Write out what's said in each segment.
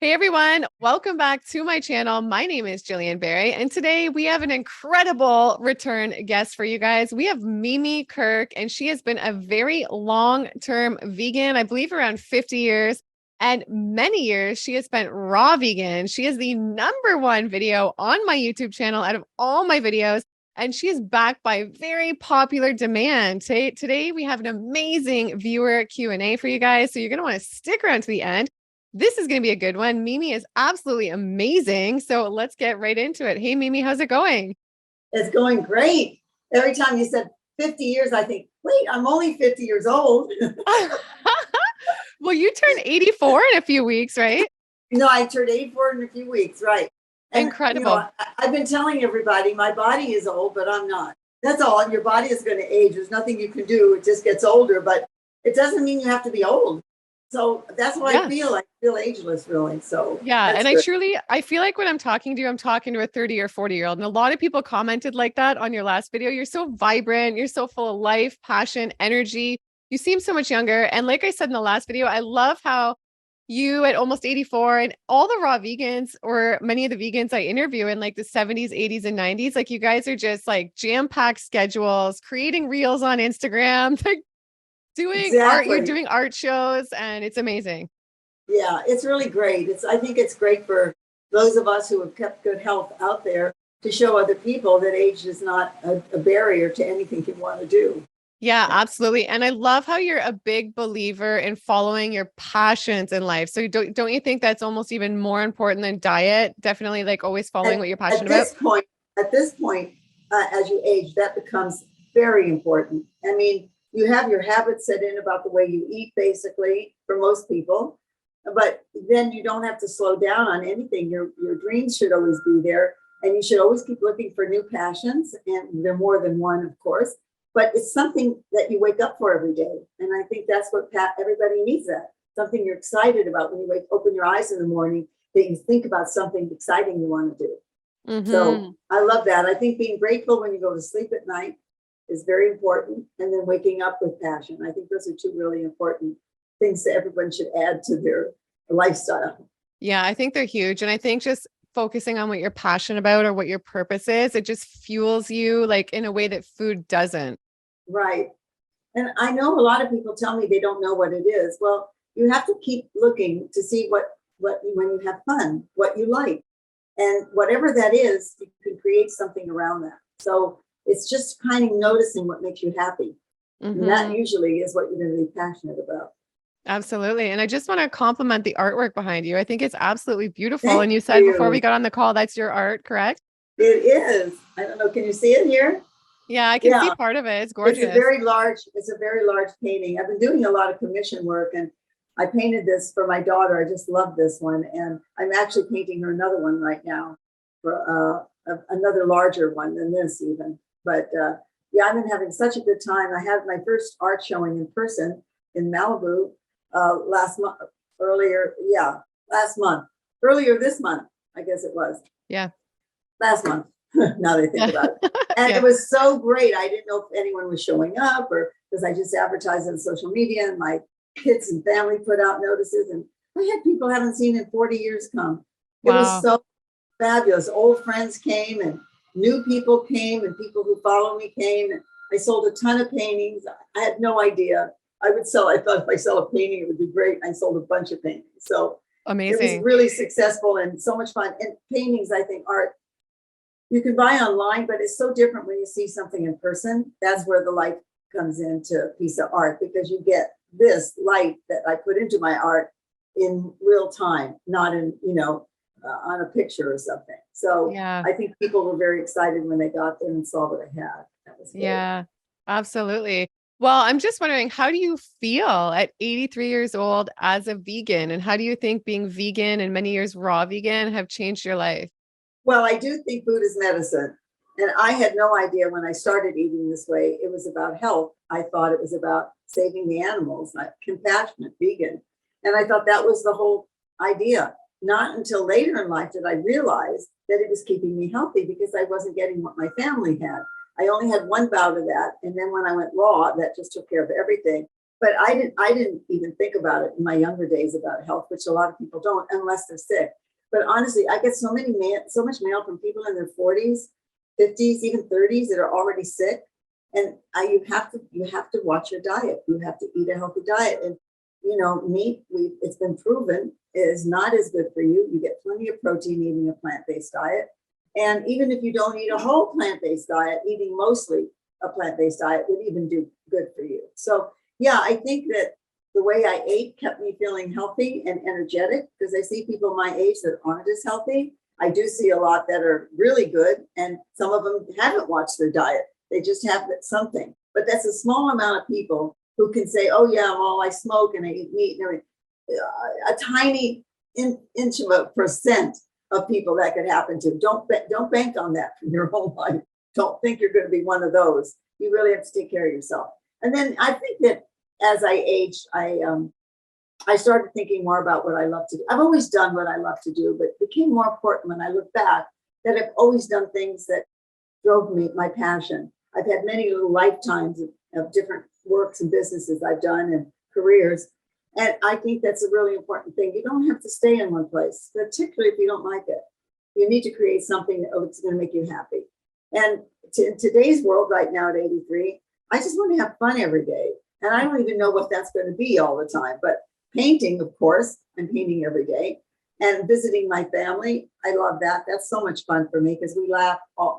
Hey everyone, welcome back to my channel. My name is Gillian Berry, and today we have an incredible return guest for you guys. We have Mimi Kirk, and she has been a very long-term vegan, I believe around 50 years, and many years she has spent raw vegan. She is the #1 video on my YouTube channel out of all my videos, and she is backed by very popular demand. Today we have an amazing viewer Q&A for you guys, so you're going to want to stick around to the end. This is going to be a good one. Mimi is absolutely amazing. So let's get right into it. Hey, Mimi, how's it going? It's going great. Every time you said 50 years, I think, wait, I'm only 50 years old. Well, you turn 84 in a few weeks, right? No, I turned 84 in a few weeks, right. And, Incredible. I've been telling everybody my body is old, but I'm not. That's all. Your body is going to age. There's nothing you can do. It just gets older, but it doesn't mean you have to be old. So that's what I feel. I feel ageless, really. So yeah, and good. I feel like when I'm talking to you, I'm talking to a 30 or 40-year-old. And a lot of people commented like that on your last video. You're so vibrant, you're so full of life, passion, energy. You seem so much younger. And like I said in the last video, I love how you at almost 84 and all the raw vegans or many of the vegans I interview in like the 70s, 80s, and 90s, like you guys are just like jam-packed schedules, creating reels on Instagram, like doing art, you're doing art shows, and it's amazing. Yeah, it's really great. I think it's great for those of us who have kept good health out there to show other people that age is not a barrier to anything you want to do. Yeah, absolutely. And I love how you're a big believer in following your passions in life. So don't you think that's almost even more important than diet? Definitely like always following what you're passionate about. At this point, as you age, that becomes very important. I mean, you have your habits set in about the way you eat, basically, for most people, but then you don't have to slow down on anything. Your dreams should always be there, and you should always keep looking for new passions, and they're more than one, of course, but it's something that you wake up for every day. And I think that's what everybody needs, that something you're excited about when you open your eyes in the morning, that you think about something exciting you want to do. So I love that. I think being grateful when you go to sleep at night is very important. And then waking up with passion. I think those are two really important things that everyone should add to their lifestyle. Yeah, I think they're huge. And I think just focusing on what you're passionate about or what your purpose is, it just fuels you like in a way that food doesn't. Right. And I know a lot of people tell me they don't know what it is. Well, you have to keep looking to see what when you have fun, what you like. And whatever that is, you can create something around that. So it's just kind of noticing what makes you happy. And that usually is what you're going to be passionate about. Absolutely. And I just want to compliment the artwork behind you. I think it's absolutely beautiful. Thank And you said you. before we got on the call, that's your art, correct? It is. I don't know. Can you see it here? Yeah, I can see part of it. It's gorgeous. It's a very large painting. I've been doing a lot of commission work, and I painted this for my daughter. I just love this one. And I'm actually painting her another one right now, for another larger one than this even. But yeah, I've been having such a good time. I had my first art showing in person in Malibu last month, earlier this month, I guess it was. Yeah. Last month, now that I think about it. And it was so great. I didn't know if anyone was showing up, or because I just advertised on social media, and my kids and family put out notices, and I had people I haven't seen in 40 years come. It was so fabulous. Old friends came, and new people came, and people who follow me came. And I sold a ton of paintings. I had no idea. I thought if I sell a painting, it would be great. I sold a bunch of paintings. So amazing. It was really successful and so much fun. And paintings, I think, art, you can buy online, but it's so different when you see something in person. That's where the light comes into a piece of art, because you get this light that I put into my art in real time, not in, on a picture or something. So yeah. I think people were very excited when they got there and saw what I had. That was great. Yeah, absolutely. Well, I'm just wondering, how do you feel at 83 years old as a vegan? And how do you think being vegan and many years raw vegan have changed your life? Well, I do think food is medicine. And I had no idea when I started eating this way, it was about health. I thought it was about saving the animals, like compassionate vegan. And I thought that was the whole idea. Not until later in life did I realize that it was keeping me healthy, because I wasn't getting what my family had. I only had one bout of that. And then when I went raw, that just took care of everything. But I didn't even think about it in my younger days about health, which a lot of people don't unless they're sick. But honestly, I get so much mail from people in their 40s, 50s, even 30s that are already sick. And you have to watch your diet. You have to eat a healthy diet. And meat, it's been proven, is not as good for you. You get plenty of protein eating a plant-based diet. And even if you don't eat a whole plant-based diet, eating mostly a plant-based diet would even do good for you. So yeah, I think that the way I ate kept me feeling healthy and energetic, because I see people my age that aren't as healthy. I do see a lot that are really good, and some of them haven't watched their diet. They just have something. But that's a small amount of people who can say, oh yeah, well, I smoke and I eat meat and everything. A tiny inch of a percent of people that could happen to. Don't bank on that for your whole life. Don't think you're going to be one of those. You really have to take care of yourself. And then I think that as I aged, I started thinking more about what I love to do. I've always done what I love to do, but it became more important when I look back that I've always done things that drove me, my passion. I've had many little lifetimes of different works and businesses I've done and careers. And I think that's a really important thing. You don't have to stay in one place, particularly if you don't like it. You need to create something that's going to make you happy. And in today's world right now at 83, I just want to have fun every day. And I don't even know what that's going to be all the time. But painting, of course, I'm painting every day. And visiting my family, I love that. That's so much fun for me because we laugh. Our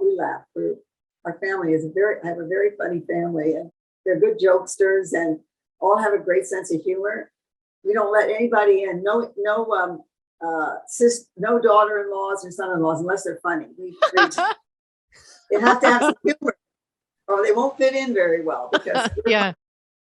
family I have a very funny family, and they're good jokesters and all have a great sense of humor. We don't let anybody in. No daughter-in-laws or son-in-laws unless they're funny. They have to have some humor, or they won't fit in very well. Because yeah.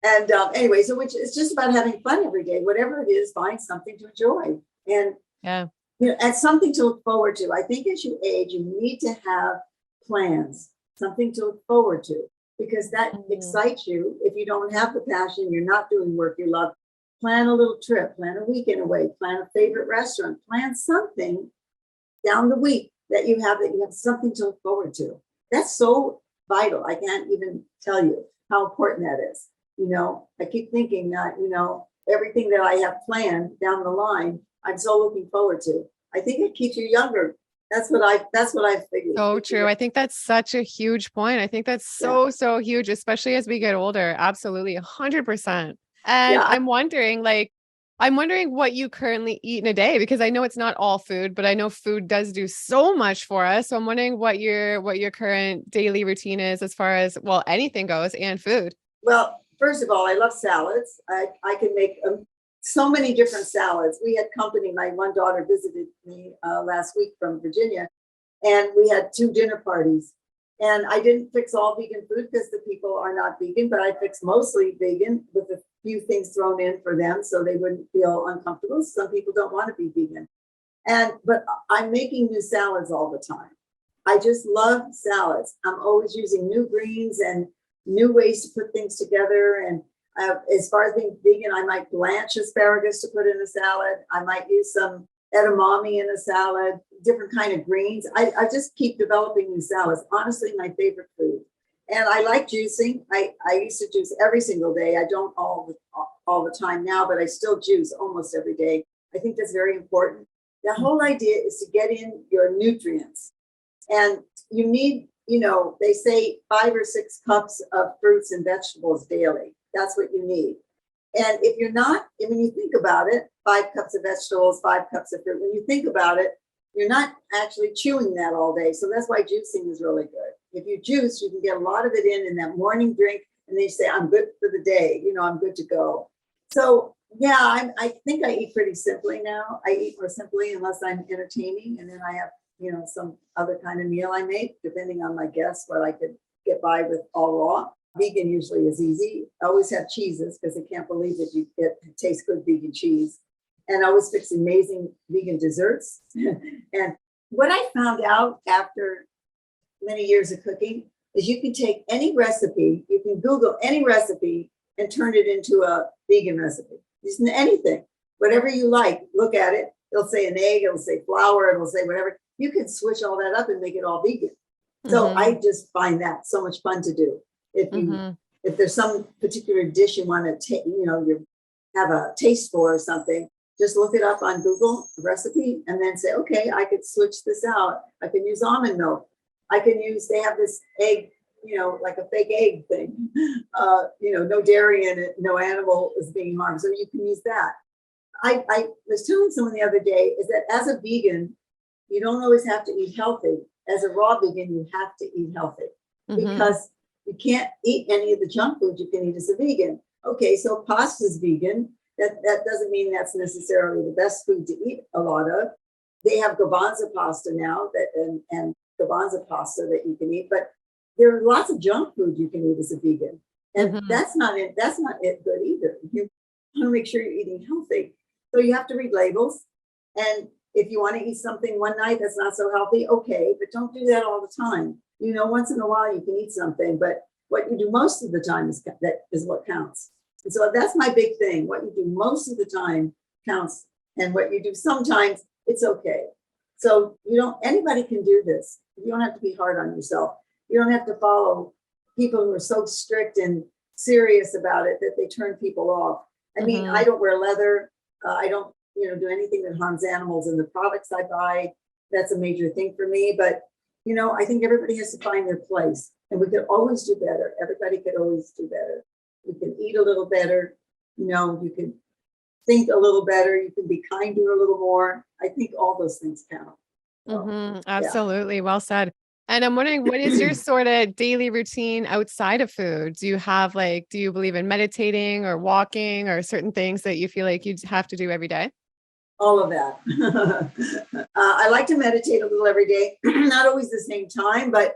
And anyway, so it's just about having fun every day. Whatever it is, find something to enjoy, and and something to look forward to. I think as you age, you need to have plans, something to look forward to, because that excites you. If you don't have the passion, you're not doing work you love. Plan a little trip, plan a weekend away, plan a favorite restaurant, plan something down the week that you have something to look forward to. That's so vital. I can't even tell you how important that is. I keep thinking that, everything that I have planned down the line, I'm so looking forward to. I think it keeps you younger. That's what I figured. So true. I think that's such a huge point. I think that's so huge, especially as we get older. Absolutely. 100%. And I'm wondering what you currently eat in a day, because I know it's not all food, but I know food does do so much for us. So I'm wondering what your current daily routine is as far as, well, anything goes and food. Well, first of all, I love salads. I can make so many different salads. We had company. My one daughter visited me last week from Virginia, and we had 2 dinner parties. And I didn't fix all vegan food because the people are not vegan, but I fixed mostly vegan with a few things thrown in for them so they wouldn't feel uncomfortable. Some people don't want to be vegan. But I'm making new salads all the time. I just love salads. I'm always using new greens and new ways to put things together. And as far as being vegan, I might blanch asparagus to put in a salad. I might use some edamame in a salad, different kind of greens. I just keep developing new salads. Honestly, my favorite food. And I like juicing. I used to juice every single day. I don't all the time now, but I still juice almost every day. I think that's very important. The whole idea is to get in your nutrients. And you need, they say 5 or 6 cups of fruits and vegetables daily. That's what you need. And if you're not, when you think about it, 5 cups of vegetables, 5 cups of fruit, when you think about it, you're not actually chewing that all day. So that's why juicing is really good. If you juice, you can get a lot of it in that morning drink, and then you say, I'm good for the day. I'm good to go. So yeah, I think I eat pretty simply now. I eat more simply unless I'm entertaining. And then I have, some other kind of meal I make, depending on my guests, what I could get by with all raw. Vegan usually is easy. I always have cheeses because I can't believe that you get taste good vegan cheese. And I always fix amazing vegan desserts. And what I found out after many years of cooking is you can take any recipe, you can Google any recipe and turn it into a vegan recipe. Just anything, whatever you like, look at it. It'll say an egg, it'll say flour, it'll say whatever. You can switch all that up and make it all vegan. So I just find that so much fun to do. If you if there's some particular dish you want to take, you have a taste for or something, just look it up on Google recipe and then say, okay, I could switch this out. I can use almond milk. They have this egg, like a fake egg thing, no dairy in it, no animal is being harmed. So you can use that. I was telling someone the other day is that as a vegan, you don't always have to eat healthy. As a raw vegan, you have to eat healthy because you can't eat any of the junk food you can eat as a vegan. Okay, so pasta's vegan. That doesn't mean that's necessarily the best food to eat a lot of. They have garbanzo pasta now and garbanzo pasta that you can eat, but there are lots of junk food you can eat as a vegan. And that's not it good either. You want to make sure you're eating healthy. So you have to read labels. And if you want to eat something one night that's not so healthy, okay, but don't do that all the time. Once in a while you can eat something, but what you do most of the time is what counts. And so that's my big thing. What you do most of the time counts, and what you do sometimes, it's okay. So anybody can do this. You don't have to be hard on yourself. You don't have to follow people who are so strict and serious about it that they turn people off. I mean, I don't wear leather. I don't, do anything that harms animals in the products I buy. That's a major thing for me. But, I think everybody has to find their place, and we could always do better. Everybody could always do better. You can eat a little better. You can think a little better. You can be kinder a little more. I think all those things count. So, Absolutely. Well said. And I'm wondering, what is your sort of daily routine outside of food? Do you have do you believe in meditating or walking or certain things that you feel like you have to do every day? All of that. I like to meditate a little every day, not always the same time, but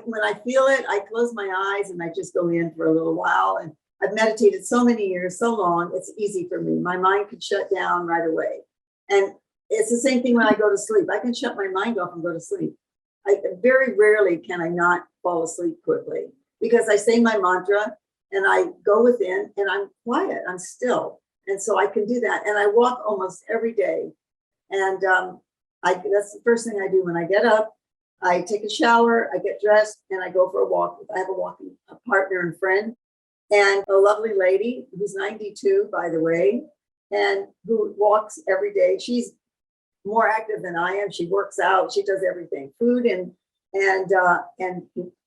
when I feel it, I close my eyes and I just go in for a little while. And I've meditated so many years, so long, it's easy for me. My mind can shut down right away. And it's the same thing when I go to sleep. I can shut my mind off and go to sleep. Very rarely can I not fall asleep quickly because I say my mantra and I go within and I'm quiet, I'm still. And so I can do that. And I walk almost every day. And that's the first thing I do when I get up. I take a shower, I get dressed, and I go for a walk. I have a partner and friend, and a lovely lady who's 92, by the way, and who walks every day. She's more active than I am. She works out. She does everything. Food and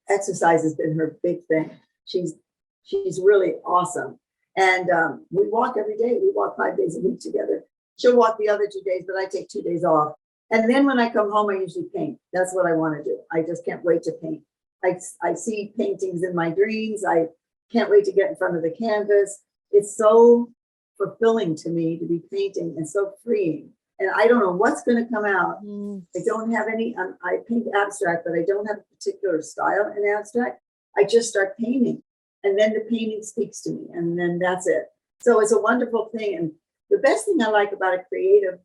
exercise has been her big thing. She's really awesome. And we walk every day. We walk 5 days a week together. She'll walk the other 2 days, but I take 2 days off. And then when I come home, I usually paint. That's what I want to do. I just can't wait to paint. I see paintings in my dreams. I can't wait to get in front of the canvas. It's so fulfilling to me to be painting and so freeing. And I don't know what's going to come out. I don't have any, I paint abstract, but I don't have a particular style in abstract. I just start painting. And then the painting speaks to me. And then that's it. So it's a wonderful thing. And the best thing I like about a creative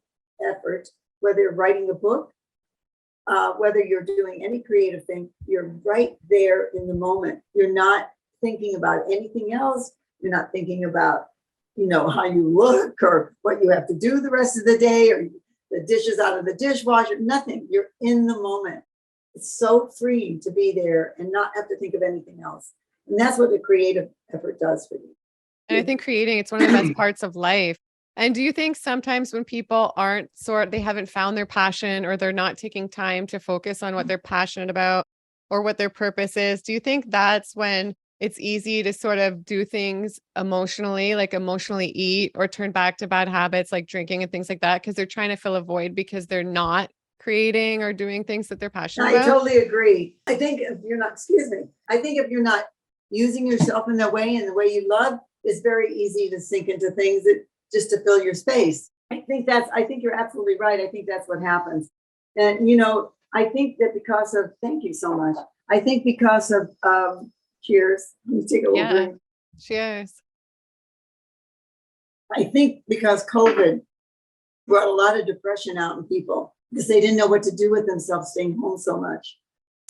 effort, whether you're writing a book, whether you're doing any creative thing, you're right there in the moment. You're not thinking about anything else. You're not thinking about, how you look or what you have to do the rest of the day or the dishes out of the dishwasher, nothing. You're in the moment. It's so freeing to be there and not have to think of anything else. And that's what the creative effort does for you. And I think creating, it's one of the best parts of life. And do you think sometimes when people they haven't found their passion or they're not taking time to focus on what they're passionate about or what their purpose is, do you think that's when it's easy to sort of do things emotionally, like emotionally eat or turn back to bad habits like drinking and things like that, because they're trying to fill a void because they're not creating or doing things that they're passionate about? I totally agree. I think if you're not using yourself in that way and the way you love, it's very easy to sink into things that just to fill your space. I think you're absolutely right. I think that's what happens. And, I think that thank you so much. I think because of, cheers. Let me take a little drink. Cheers. I think because COVID brought a lot of depression out in people because they didn't know what to do with themselves staying home so much.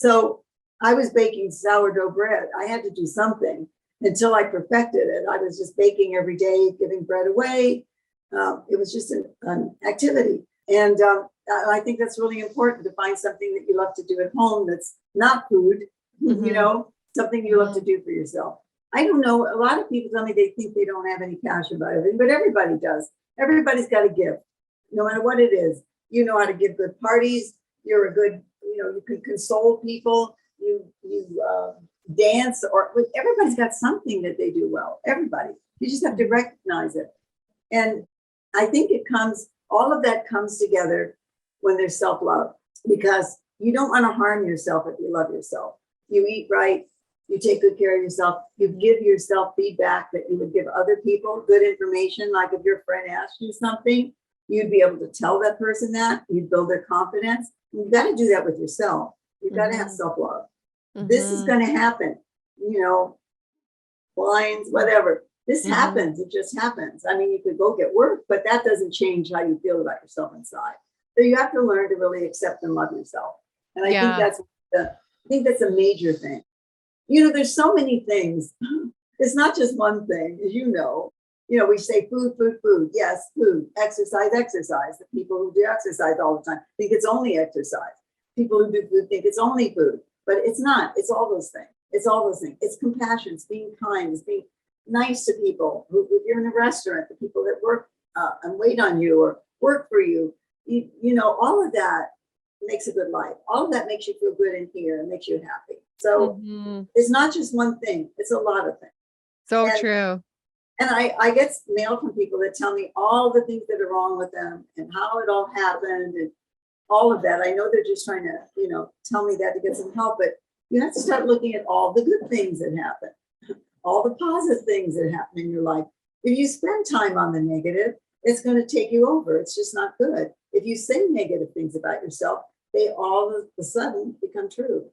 So I was baking sourdough bread. I had to do something until I perfected it. I was just baking every day, giving bread away. It was just an activity. And I think that's really important to find something that you love to do at home that's not food, something you love to do for yourself. I don't know. A lot of people tell me they think they don't have any passion about everything, but everybody does. Everybody's got a gift, no matter what it is. You know how to give good parties. You're a good, you can console people. You dance, or everybody's got something that they do well. Everybody. You just have to recognize it. And I think all of that comes together when there's self-love, because you don't want to harm yourself if you love yourself. You eat right. You take good care of yourself. You give yourself feedback that you would give other people, good information. Like if your friend asked you something, you'd be able to tell that person that. You'd build their confidence. You've got to do that with yourself. You've got to have self-love. This is going to happen, blinds, whatever. This happens. It just happens. I mean, you could go get work, but that doesn't change how you feel about yourself inside. So you have to learn to really accept and love yourself. And I think that's a major thing. There's so many things. It's not just one thing, as you know. We say food, food, food. Yes, food. Exercise, exercise. The people who do exercise all the time think it's only exercise. People who do food think it's only food, but it's not. It's all those things. It's all those things. It's compassion. It's being kind. It's being nice to people. If you're in a restaurant, the people that work and wait on you or work for you, all of that makes a good life. All of that makes you feel good in here and makes you happy. So it's not just one thing. It's a lot of things. So true. And I get mail from people that tell me all the things that are wrong with them and how it all happened and all of that. I know they're just trying to, tell me that to get some help, but you have to start looking at all the good things that happen, all the positive things that happen in your life. If you spend time on the negative, it's going to take you over. It's just not good. If you say negative things about yourself, they all of a sudden become true.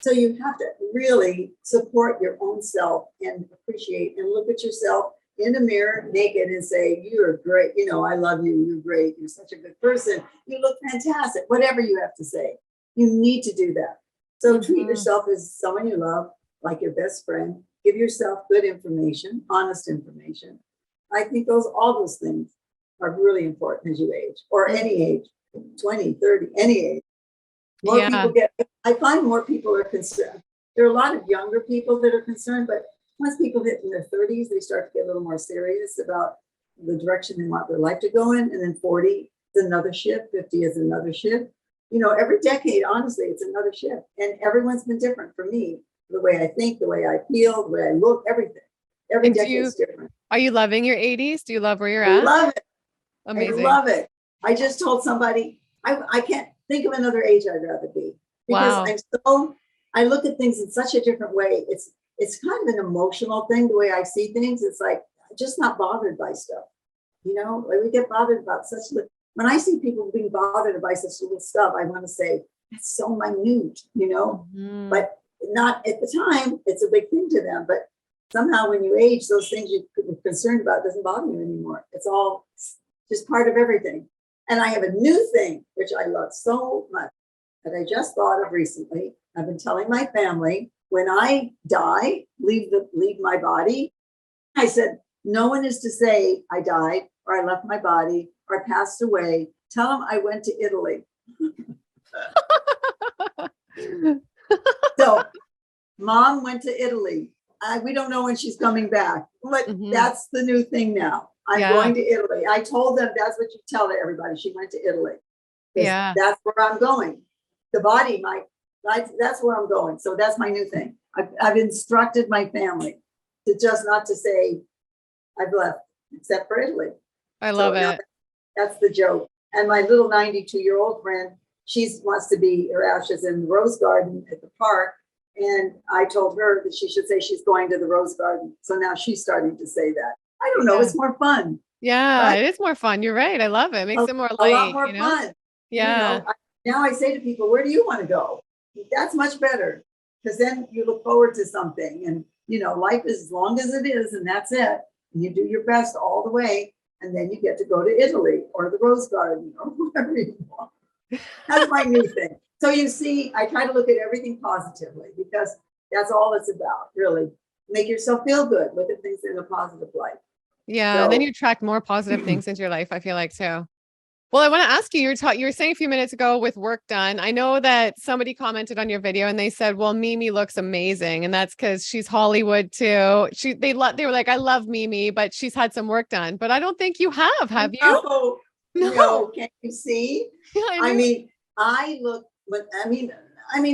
So you have to really support your own self and appreciate and look at yourself in the mirror naked and say, you're great. I love you. You're great. You're such a good person. You look fantastic. Whatever you have to say, you need to do that. So treat yourself as someone you love, like your best friend. Give yourself good information, honest information. I think all those things are really important as you age, or any age, 20, 30, any age. I find more people are concerned. There are a lot of younger people that are concerned, but once people hit in their 30s, they start to get a little more serious about the direction they want their life to go in. And then 40 is another shift, 50 is another shift. Every decade, honestly, it's another shift. And everyone's been different for me. The way I think, the way I feel, the way I look, everything. Every decade is different. Are you loving your 80s? Do you love where you're at? I love it. Amazing. I love it. I just told somebody, I can't think of another age I'd rather be. Because I look at things in such a different way. It's kind of an emotional thing, the way I see things. It's like, just not bothered by stuff. Like we get bothered about when I see people being bothered by such little stuff, I want to say, that's so minute, but not at the time, it's a big thing to them. But somehow when you age, those things you were concerned about doesn't bother you anymore. It's all just part of everything. And I have a new thing, which I love so much, that I just thought of recently. I've been telling my family, when I die, leave my body, I said, no one is to say I died or I left my body or I passed away. Tell them I went to Italy. So Mom went to Italy. We don't know when she's coming back, but that's the new thing now. I'm going to Italy. I told them that's what you tell everybody. She went to Italy. Yeah. That's where I'm going. The body that's where I'm going. So that's my new thing. I've instructed my family to just not to say I've left, except for Italy. I love it. That's the joke. And my little 92-year-old friend, she wants to be her ashes in the rose garden at the park. And I told her that she should say she's going to the rose garden. So now she's starting to say that. I don't know. It's more fun. Yeah, right? It is more fun. You're right. I love it. It makes it more light. A lot more fun. Yeah. Now I say to people, where do you want to go? That's much better, because then you look forward to something. And, life is as long as it is, and that's it. And you do your best all the way. And then you get to go to Italy or the rose garden or wherever you want. That's my new thing. So you see, I try to look at everything positively, because that's all it's about, really. Make yourself feel good. Look at things in a positive light. Yeah. And then you attract more positive things into your life, I feel like, too. Well, I want to ask you, you were saying a few minutes ago with work done. I know that somebody commented on your video and they said, well, Mimi looks amazing. And that's because she's Hollywood too. They were like, I love Mimi, but she's had some work done. But I don't think you have you? No, No. no, can't you see? I I know. mean, I look, but I mean,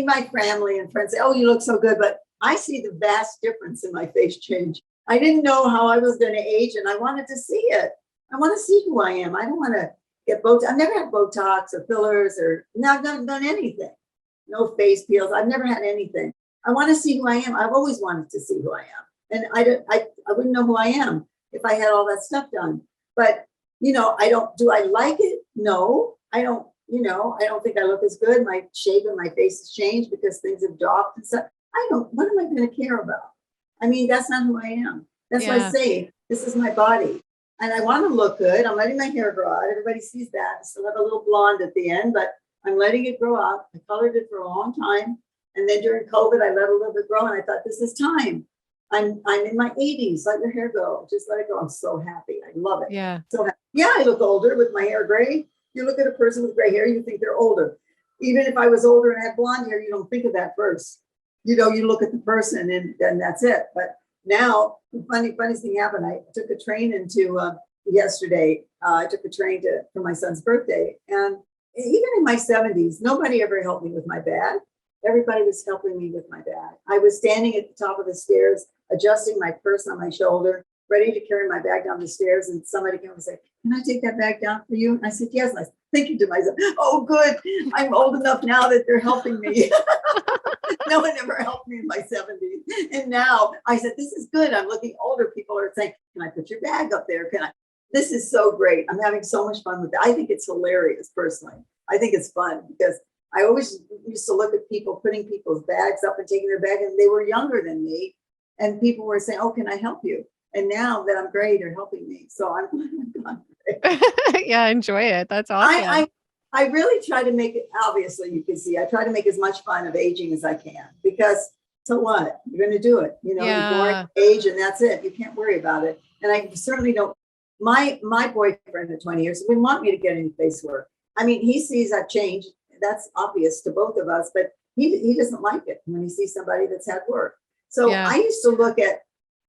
my family and friends say, "Oh, you look so good," but I see the vast difference in my face change. I didn't know how I was going to age, and I wanted to see it. I want to see who I am. I don't want to get Botox. I've never had Botox or fillers, or no, I've not done anything. No face peels. I've never had anything. I want to see who I am. I've always wanted to see who I am, and I wouldn't know who I am if I had all that stuff done. But I don't. Do I like it? No, I don't. I don't think I look as good. My shape of my face has changed because things have dropped and stuff. I don't, what am I going to care about? I mean, that's not who I am. That's why I say, this is my body. And I want to look good. I'm letting my hair grow out. Everybody sees that. I still have a little blonde at the end, but I'm letting it grow out. I colored it for a long time. And then during COVID, I let a little bit grow and I thought, this is time. I'm in my 80s. Let your hair go. Just let it go. I'm so happy. I love it. Yeah. So happy. Yeah, I look older with my hair gray. You look at a person with gray hair, you think they're older. Even if I was older and had blonde hair, you don't think of that first. You look at the person and then that's it. But now, the funniest thing happened. I took a train into yesterday. I took a train for my son's birthday. And even in my 70s, nobody ever helped me with my bag. Everybody was helping me with my bag. I was standing at the top of the stairs, adjusting my purse on my shoulder, ready to carry my bag down the stairs. And somebody came and said, can I take that bag down for you? And I said, yes. And I was thinking to myself, oh, good. I'm old enough now that they're helping me. No one ever helped me in my 70s. And now I said, this is good. I'm looking older. People are saying, can I put your bag up there? This is so great. I'm having so much fun with it. I think it's hilarious, personally. I think it's fun because I always used to look at people putting people's bags up and taking their bag, and they were younger than me. And people were saying, oh, can I help you? And now that I'm great, they're helping me. So I'm Yeah, enjoy it. That's awesome. I really try to make it, obviously you can see, I try to make as much fun of aging as I can, because so what? You're going to do it. You're born age and that's it. You can't worry about it. And I certainly don't. My boyfriend of 20 years wouldn't want me to get any face work. I mean, he sees I've changed. That's obvious to both of us, but he doesn't like it when he sees somebody that's had work. So I used to look at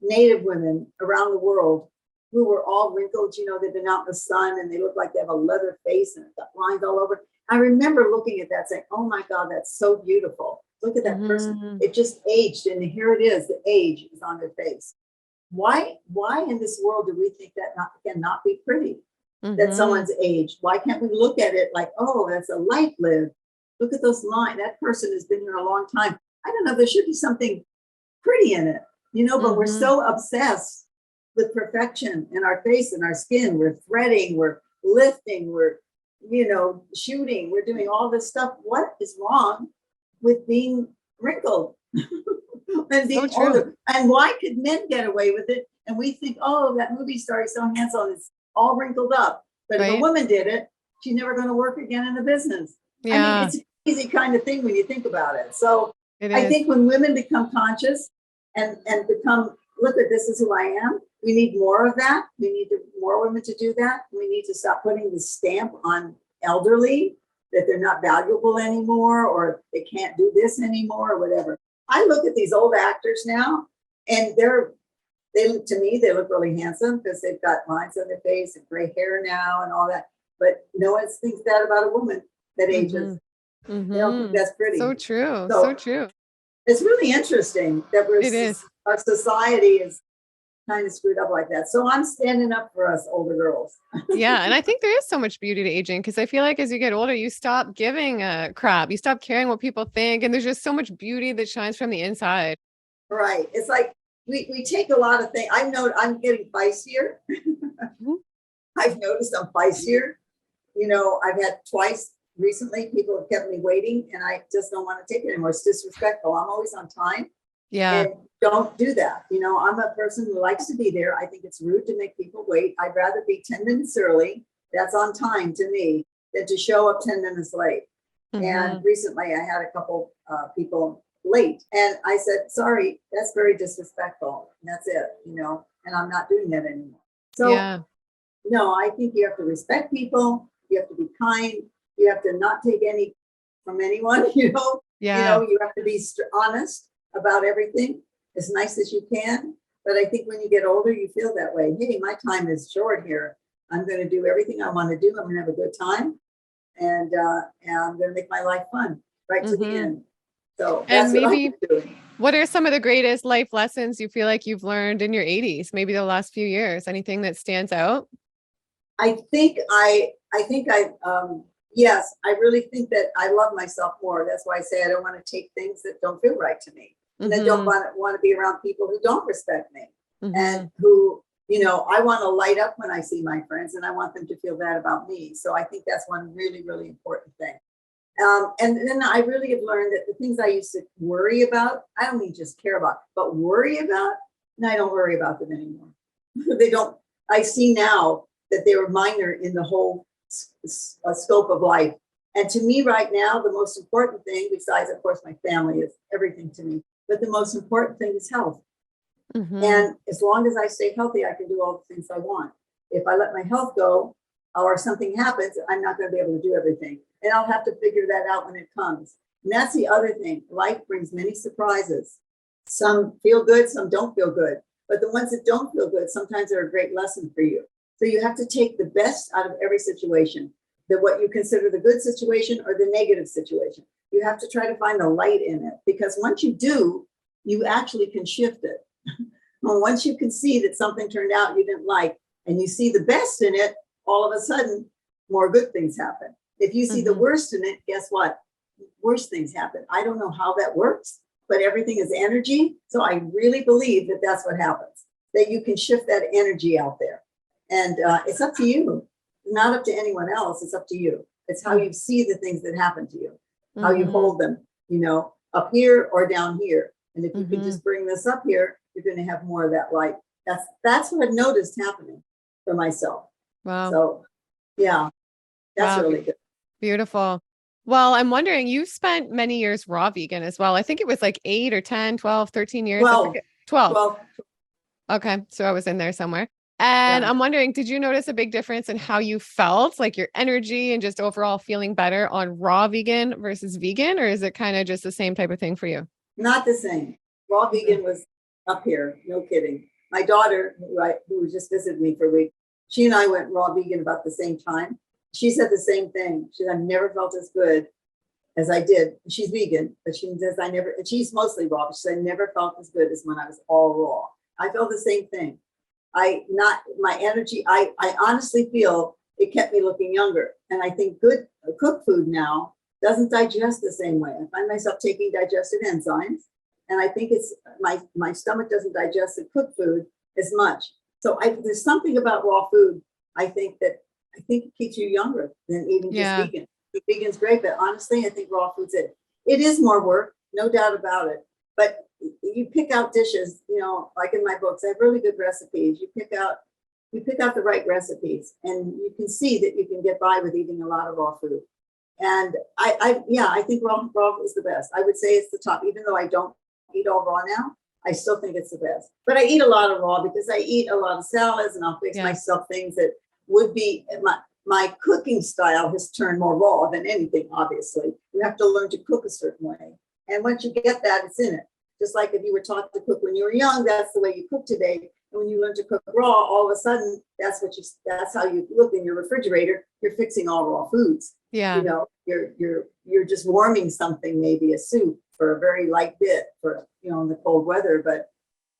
Native women around the world who were all wrinkled, they've been out in the sun and they look like they have a leather face and got lines all over. I remember looking at that saying, oh my God, that's so beautiful. Look at that person. It just aged and here it is. The age is on their face. Why in this world do we think that cannot be pretty? That someone's age? Why can't we look at it like, oh, that's a life lived. Look at those lines. That person has been here a long time. I don't know. There should be something pretty in it, but we're so obsessed with perfection in our face and our skin. We're threading, we're lifting, we're, shooting, we're doing all this stuff. What is wrong with being wrinkled and being older? And why could men get away with it? And we think, oh, that movie star is so handsome, it's all wrinkled up. But if a woman did it, she's never going to work again in the business. Yeah. I mean, it's an easy kind of thing when you think about it. So I think when women become conscious and become, look at this is who I am, we need more of that. We need more women to do that. We need to stop putting the stamp on elderly that they're not valuable anymore or they can't do this anymore or whatever. I look at these old actors now and to me, they look really handsome because they've got lines on their face and gray hair now and all that. But no one thinks that about a woman that ages. They don't think that's pretty. So true. So true. It's really interesting that our society is kind of screwed up like that. So I'm standing up for us older girls. Yeah. And I think there is so much beauty to aging because I feel like as you get older, you stop giving a crap. You stop caring what people think. And there's just so much beauty that shines from the inside. Right. It's like we take a lot of things. I'm getting feistier. I've noticed I'm feistier. I've had twice recently, people have kept me waiting and I just don't want to take it anymore. It's disrespectful. I'm always on time. Yeah. And don't do that. I'm a person who likes to be there. I think it's rude to make people wait. I'd rather be 10 minutes early. That's on time to me than to show up 10 minutes late. And recently I had a couple people late and I said, sorry, that's very disrespectful. And that's it, and I'm not doing that anymore. So no, I think you have to respect people. You have to be kind. You have to not take any from anyone, Yeah. You have to be honest about everything as nice as you can. But I think when you get older, you feel that way. Hey, my time is short here. I'm going to do everything I want to do. I'm going to have a good time. And I'm going to make my life fun right to the end. So and that's maybe what I'm doing. what are some of the greatest life lessons you feel like you've learned in your 80s, maybe the last few years? Anything that stands out? Yes, I really think that I love myself more. That's why I say I don't want to take things that don't feel right to me. And I don't want to be around people who don't respect me and who, I want to light up when I see my friends and I want them to feel that about me. So I think that's one really, really important thing. And then I really have learned that the things I used to worry about, I don't mean just care about, but worry about, and I don't worry about them anymore. They don't, I see now that they were minor in the whole scope of life. And to me right now, the most important thing, besides, of course, my family is everything to me, but the most important thing is health. And as long as I stay healthy, I can do all the things I want. If I let my health go or something happens, I'm not going to be able to do everything. And I'll have to figure that out when it comes. And that's the other thing. Life brings many surprises. Some feel good, some don't feel good. But the ones that don't feel good, sometimes are a great lesson for you. So you have to take the best out of every situation, what you consider the good situation or the negative situation. You have to try to find the light in it, because once you do, you actually can shift it. Well, once you can see that something turned out you didn't like, and you see the best in it, all of a sudden, more good things happen. If you see the worst in it, guess what? Worse things happen. I don't know how that works, but everything is energy. So I really believe that that's what happens, that you can shift that energy out there. And it's up to you, not up to anyone else. It's up to you. It's how you see the things that happen to you, how you hold them, up here or down here. And if you can just bring this up here, you're going to have more of that light. That's what I've noticed happening for myself. Wow. So, yeah, that's really good. Beautiful. Well, I'm wondering, you spent many years raw vegan as well. I think it was like 8 or 10, 12, 13 years. 12. Okay. So I was in there somewhere. And I'm wondering, did you notice a big difference in how you felt, like your energy and just overall feeling better on raw vegan versus vegan? Or is it kind of just the same type of thing for you? Not the same. Raw vegan was up here. No kidding. My daughter, who just visited me for a week, she and I went raw vegan about the same time. She said the same thing. She said, I've never felt as good as I did. She's vegan, but she says and she's mostly raw, but she said, I never felt as good as when I was all raw. I felt the same thing. My energy, I honestly feel it kept me looking younger. And I think good cooked food now doesn't digest the same way. I find myself taking digestive enzymes. And I think it's my stomach doesn't digest the cooked food as much. So there's something about raw food. I think it keeps you younger than even just vegan. Vegan's great, but honestly, I think raw food's it. It is more work, no doubt about it. But you pick out dishes, like in my books, I have really good recipes. You pick out the right recipes, and you can see that you can get by with eating a lot of raw food. And I think raw is the best. I would say it's the top, even though I don't eat all raw now. I still think it's the best. But I eat a lot of raw because I eat a lot of salads, and I'll fix myself things that would be my cooking style has turned more raw than anything. Obviously, you have to learn to cook a certain way, and once you get that, it's in it. Just like if you were taught to cook when you were young, that's the way you cook today. And when you learn to cook raw, all of a sudden, that's how you look in your refrigerator. You're fixing all raw foods. Yeah. You're just warming something, maybe a soup for a very light bit for, in the cold weather. But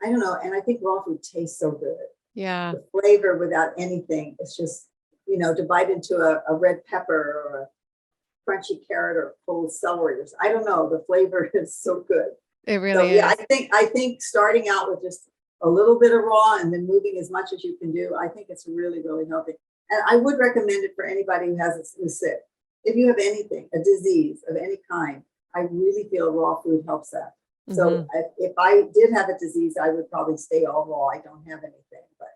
I don't know. And I think raw food tastes so good. Yeah. The flavor without anything. It's just, to bite into a red pepper or a crunchy carrot or cold celery. I don't know. The flavor is so good. It really is. Yeah, I think starting out with just a little bit of raw and then moving as much as you can do, I think it's really, really healthy. And I would recommend it for anybody who's sick. If you have anything, a disease of any kind, I really feel raw food helps that. So if I did have a disease, I would probably stay all raw. I don't have anything, but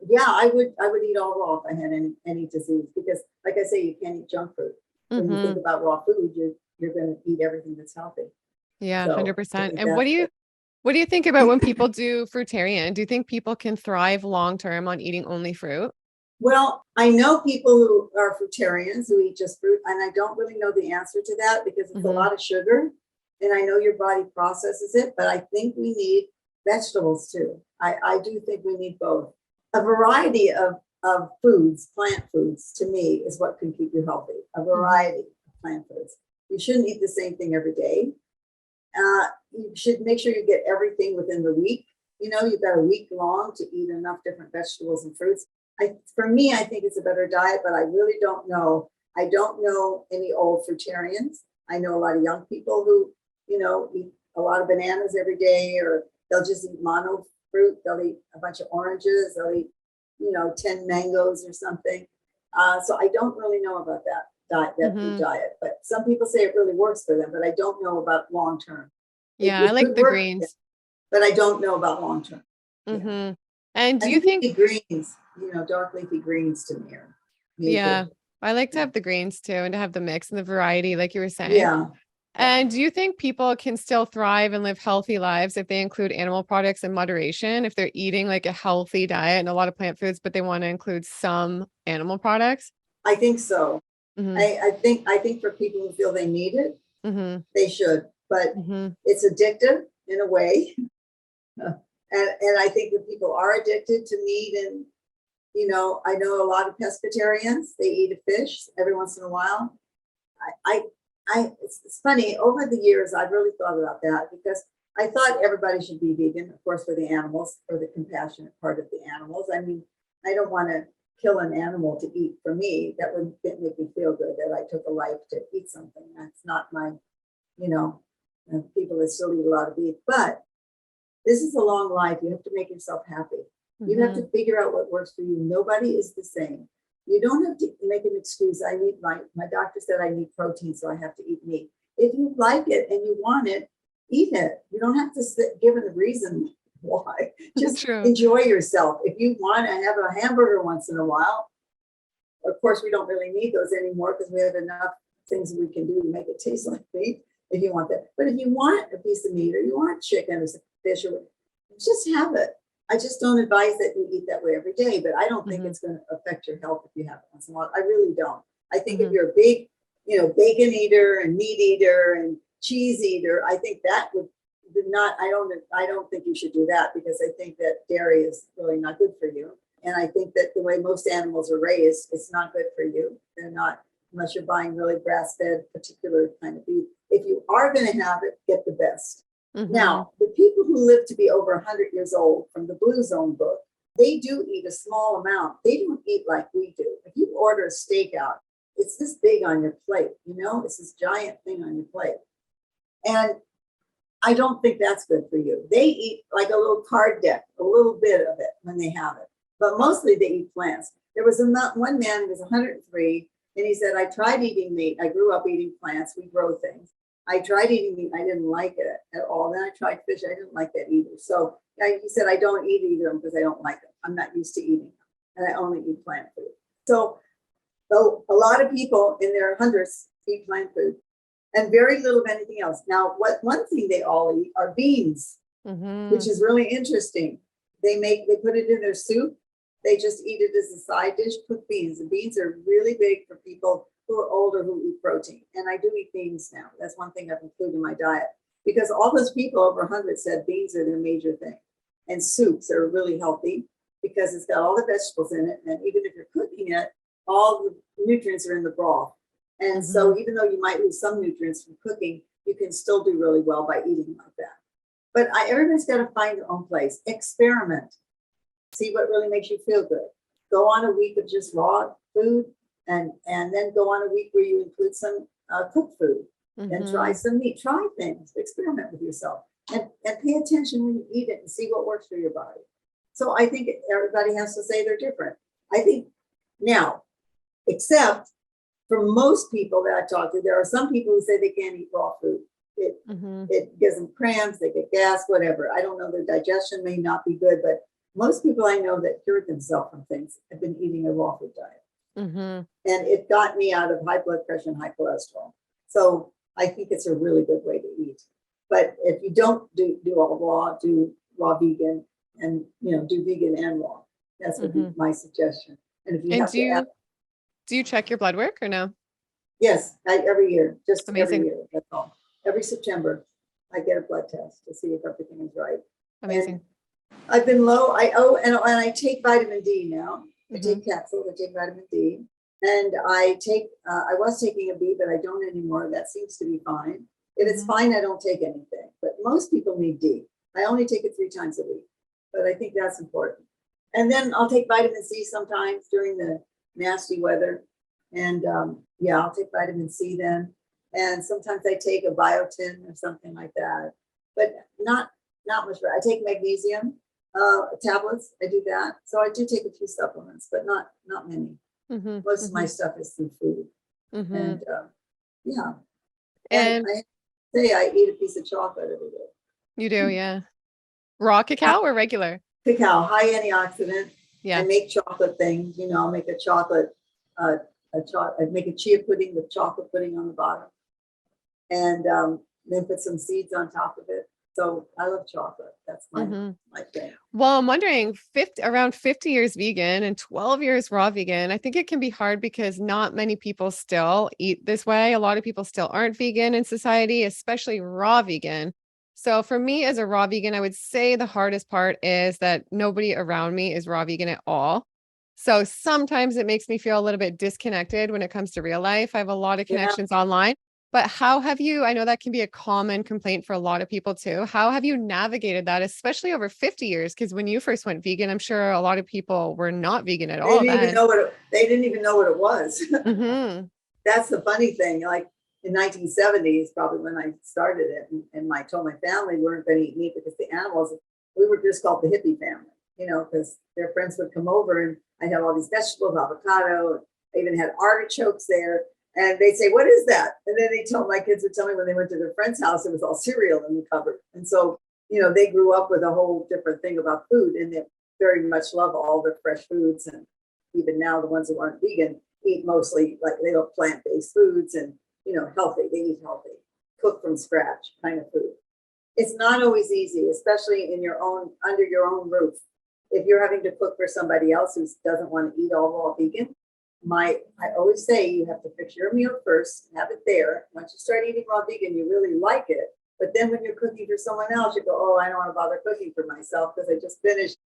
yeah, I would eat all raw if I had any disease, because like I say, you can't eat junk food. When you think about raw food, you're going to eat everything that's healthy. Yeah, 100%. And what do you think about when people do fruitarian? Do you think people can thrive long-term on eating only fruit? Well, I know people who are fruitarians who eat just fruit, and I don't really know the answer to that because it's a lot of sugar, and I know your body processes it, but I think we need vegetables too. I do think we need both. A variety of foods, plant foods, to me, is what can keep you healthy. A variety of plant foods. You shouldn't eat the same thing every day. You should make sure you get everything within the week. You know, you've got a week long to eat enough different vegetables and fruits. For me, I think it's a better diet, but I really don't know. I don't know any old fruitarians. I know a lot of young people who, eat a lot of bananas every day, or they'll just eat mono fruit. They'll eat a bunch of oranges. They'll eat, 10 mangoes or something. So I don't really know about that food diet, but some people say it really works for them, but I don't know about long term. Yeah, I like the greens, but I don't know about long term. Yeah. And do you think the greens, dark leafy greens to me are good. I like to have the greens too, and to have the mix and the variety, like you were saying. Yeah. And do you think people can still thrive and live healthy lives if they include animal products in moderation, if they're eating like a healthy diet and a lot of plant foods, but they want to include some animal products? I think so. I think for people who feel they need it, they should, but it's addictive in a way. And I think that people are addicted to meat, and I know a lot of pescatarians. They eat a fish every once in a while. It's funny, over the years I've really thought about that, because I thought everybody should be vegan, of course, for the animals, for the compassionate part of the animals. I mean, I don't want to kill an animal to eat for me. That would make me feel good that I took a life to eat something. That's not my, people that still eat a lot of beef, but this is a long life. You have to make yourself happy. You have to figure out what works for you. Nobody is the same. You don't have to make an excuse. I need my doctor said I need protein, so I have to eat meat. If you like it and you want it, eat it. You don't have to give it a reason why. Just enjoy yourself. If you want to have a hamburger once in a while, of course, we don't really need those anymore because we have enough things we can do to make it taste like meat if you want that. But if you want a piece of meat, or you want chicken or fish, or just have it. I just don't advise that you eat that way every day, but I don't think it's going to affect your health if you have it once in a while. I really don't. I think if you're a big, bacon eater and meat eater and cheese eater, I think that would not, I don't think you should do that, because I think that dairy is really not good for you. And I think that the way most animals are raised, it's not good for you. They're not, unless you're buying really grass-fed, particular kind of beef. If you are going to have it, get the best. Now, the people who live to be over 100 years old, from the Blue Zone book, they do eat a small amount. They don't eat like we do. If you order a steak out, it's this big on your plate, it's this giant thing on your plate. And I don't think that's good for you. They eat like a little card deck, a little bit of it when they have it, but mostly they eat plants. There was one man who was 103, and he said, I tried eating meat. I grew up eating plants. We grow things. I tried eating meat. I didn't like it at all. Then I tried fish. I didn't like that either. So he said, I don't eat either of them because I don't like them. I'm not used to eating them. And I only eat plant food. So a lot of people in their hundreds eat plant food, and very little of anything else. Now, one thing they all eat are beans, which is really interesting. They put it in their soup. They just eat it as a side dish, cooked beans. And beans are really big for people who are older who eat protein. And I do eat beans now. That's one thing I've included in my diet, because all those people over 100 said beans are their major thing. And soups are really healthy because it's got all the vegetables in it. And even if you're cooking it, all the nutrients are in the broth. And so even though you might lose some nutrients from cooking, you can still do really well by eating like that. But everybody's got to find their own place. Experiment. See what really makes you feel good. Go on a week of just raw food, and then go on a week where you include some cooked food, and try some meat. Try things. Experiment with yourself, and pay attention when you eat it and see what works for your body. So I think everybody has to say they're different. I think now, except for most people that I talk to, there are some people who say they can't eat raw food. It gives them cramps, they get gas, whatever. I don't know, their digestion may not be good, but most people I know that cured themselves from things have been eating a raw food diet. And it got me out of high blood pressure and high cholesterol. So I think it's a really good way to eat. But if you don't do all raw, do raw vegan, and do vegan and raw. That's would be my suggestion. And if you And have to add, do you check your blood work or no? yes, every year, just every Amazing. year. That's all. Every September, I get a blood test to see if everything is right. Amazing. And I've been low. And I take vitamin D now. I take capsules. I take vitamin D, and I was taking a B, but I don't anymore. That seems to be fine. If it's fine, I don't take anything. But most people need D. I only take it 3 times a week, but I think that's important. And then I'll take vitamin C sometimes during the nasty weather. And I'll take vitamin C then. And sometimes I take a biotin or something like that, but not much. I take magnesium tablets. I do that. So I do take a few supplements, but not many. Most of my stuff is through food. And And I say I eat a piece of chocolate every day. You do, yeah. Raw cacao or regular? Cacao, high antioxidant. Yeah. I make chocolate things. I'll make a chocolate, I make a chia pudding with chocolate pudding on the bottom, and then put some seeds on top of it. So I love chocolate. That's my thing. Well, I'm wondering, around 50 years vegan and 12 years raw vegan, I think it can be hard because not many people still eat this way. A lot of people still aren't vegan in society, especially raw vegan. So for me as a raw vegan, I would say the hardest part is that nobody around me is raw vegan at all. So sometimes it makes me feel a little bit disconnected when it comes to real life. I have a lot of connections online. But how have you, I know that can be a common complaint for a lot of people too. How have you navigated that, especially over 50 years? Because when you first went vegan, I'm sure a lot of people were not vegan at all. They didn't even know what it was. That's the funny thing. Like in 1970s, probably when I started it, and I told my family we weren't going to eat meat because the animals, we were just called the hippie family, because their friends would come over and I'd have all these vegetables, avocado. I even had artichokes there. And they'd say, "What is that?" And then my kids would tell me when they went to their friend's house, it was all cereal in the cupboard. And so, they grew up with a whole different thing about food, and they very much love all the fresh foods. And even now, the ones who aren't vegan eat mostly like they love plant-based foods and, healthy. They eat healthy, cooked from scratch kind of food. It's not always easy, especially under your own roof. If you're having to cook for somebody else who doesn't want to eat all raw vegan, I always say you have to fix your meal first, have it there. Once you start eating raw vegan, you really like it. But then when you're cooking for someone else, you go, "Oh, I don't want to bother cooking for myself because I just finished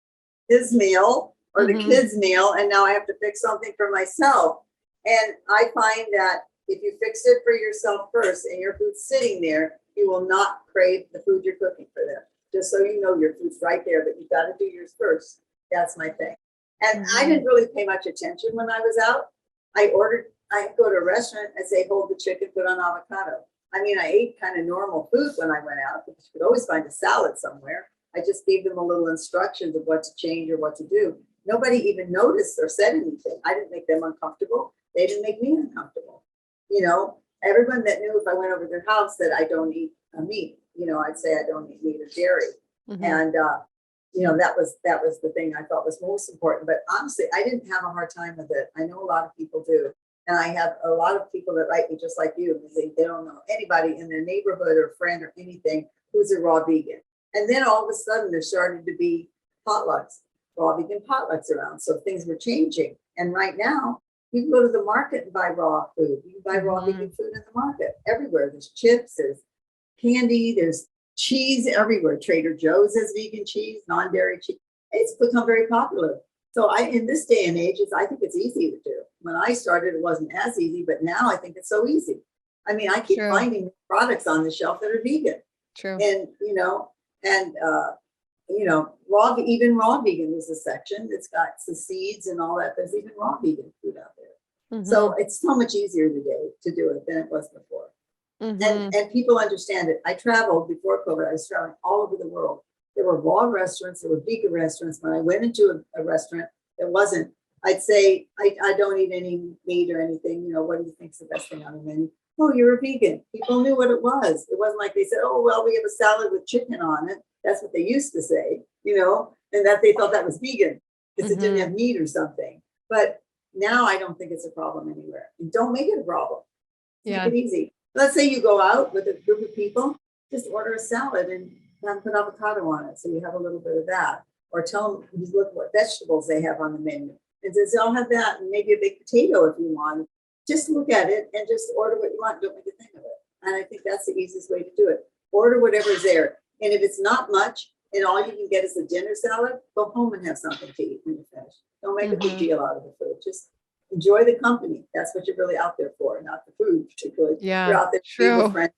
his meal or the kids' meal, and now I have to fix something for myself." And I find that if you fix it for yourself first and your food's sitting there, you will not crave the food you're cooking for them. Just so you know, your food's right there, but you've got to do yours first. That's my thing. And I didn't really pay much attention when I was out. I go to a restaurant and say, "Hold the chicken, put on avocado." I mean, I ate kind of normal food when I went out, because you could always find a salad somewhere. I just gave them a little instructions of what to change or what to do. Nobody even noticed or said anything. I didn't make them uncomfortable. They didn't make me uncomfortable. Everyone that knew if I went over their house that I don't eat meat, I'd say I don't eat meat or dairy. And, that was the thing I thought was most important. But honestly, I didn't have a hard time with it. I know a lot of people do. And I have a lot of people that write me just like you. They don't know anybody in their neighborhood or friend or anything who's a raw vegan. And then all of a sudden there started to be raw vegan potlucks around. So things were changing. And right now, you can go to the market and buy raw food. You can buy raw vegan food in the market everywhere. There's chips, there's candy, there's cheese everywhere. Trader Joe's has vegan cheese, non-dairy cheese. It's become very popular. So in this day and age, I think it's easy to do. When I started, it wasn't as easy, but now I think it's so easy. I mean, I keep finding products on the shelf that are vegan. True. And, even raw vegan is a section that's got the seeds and all that. There's even raw vegan food out there. So it's so much easier today to do it than it was before. And people understand it. I traveled before COVID. I was traveling all over the world. There were raw restaurants. There were vegan restaurants. When I went into a restaurant that wasn't, I'd say, I don't eat any meat or anything. What do you think's the best thing on the menu? "Oh, you're a vegan." People knew what it was. It wasn't like they said, "Oh, well, we have a salad with chicken on it." That's what they used to say, and that they thought that was vegan because it didn't have meat or something. But now I don't think it's a problem anywhere. And don't make it a problem. Make it easy. Let's say you go out with a group of people, just order a salad and put avocado on it. So you have a little bit of that. Or tell them, you look what vegetables they have on the menu. and says, I'll have that and maybe a baked potato if you want. Just look at it and just order what you want. Don't make a thing of it. And I think that's the easiest way to do it. Order whatever's there. And if it's not much and all you can get is a dinner salad, go home and have something to eat when you're finished. Don't make a big deal out of the food. Just enjoy the company. That's what you're really out there for, not the food particularly. Yeah, you're out there to be with friends,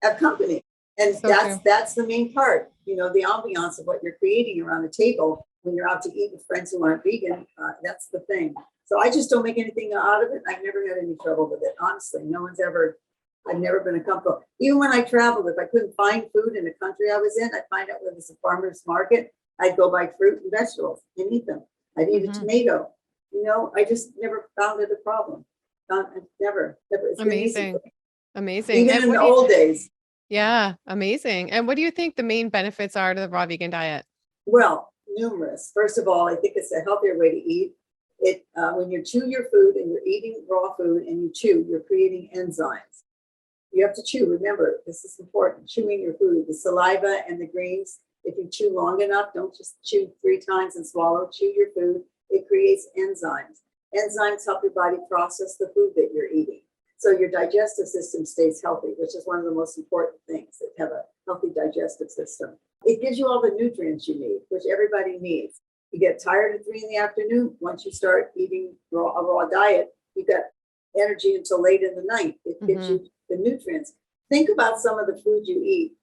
have company. And so that's the main part, you know, the ambiance of what you're creating around the table when you're out to eat with friends who aren't vegan. That's the thing. So I just don't make anything out of it. I've never had any trouble with it. Honestly, I've never been a comfort. Even when I traveled, if I couldn't find food in the country I was in, I'd find out where there's a farmer's market. I'd go buy fruit and vegetables and eat them. I'd eat a tomato. You know, I just never found it a problem. Never. It's amazing. Amazing. Even in the old days. Yeah, amazing. And what do you think the main benefits are to the raw vegan diet? Well, numerous. First of all, I think it's a healthier way to eat. When you chew your food and you're eating raw food and you chew, you're creating enzymes. You have to chew. Remember, this is important. Chewing your food, the saliva and the greens. If you chew long enough, don't just chew 3 times and swallow. Chew your food. It creates enzymes. Enzymes help your body process the food that you're eating. So your digestive system stays healthy, which is one of the most important things, that have a healthy digestive system. It gives you all the nutrients you need, which everybody needs. You get tired at 3 in the afternoon. Once you start eating a raw diet, you got energy until late in the night. It gives you the nutrients. Think about some of the food you eat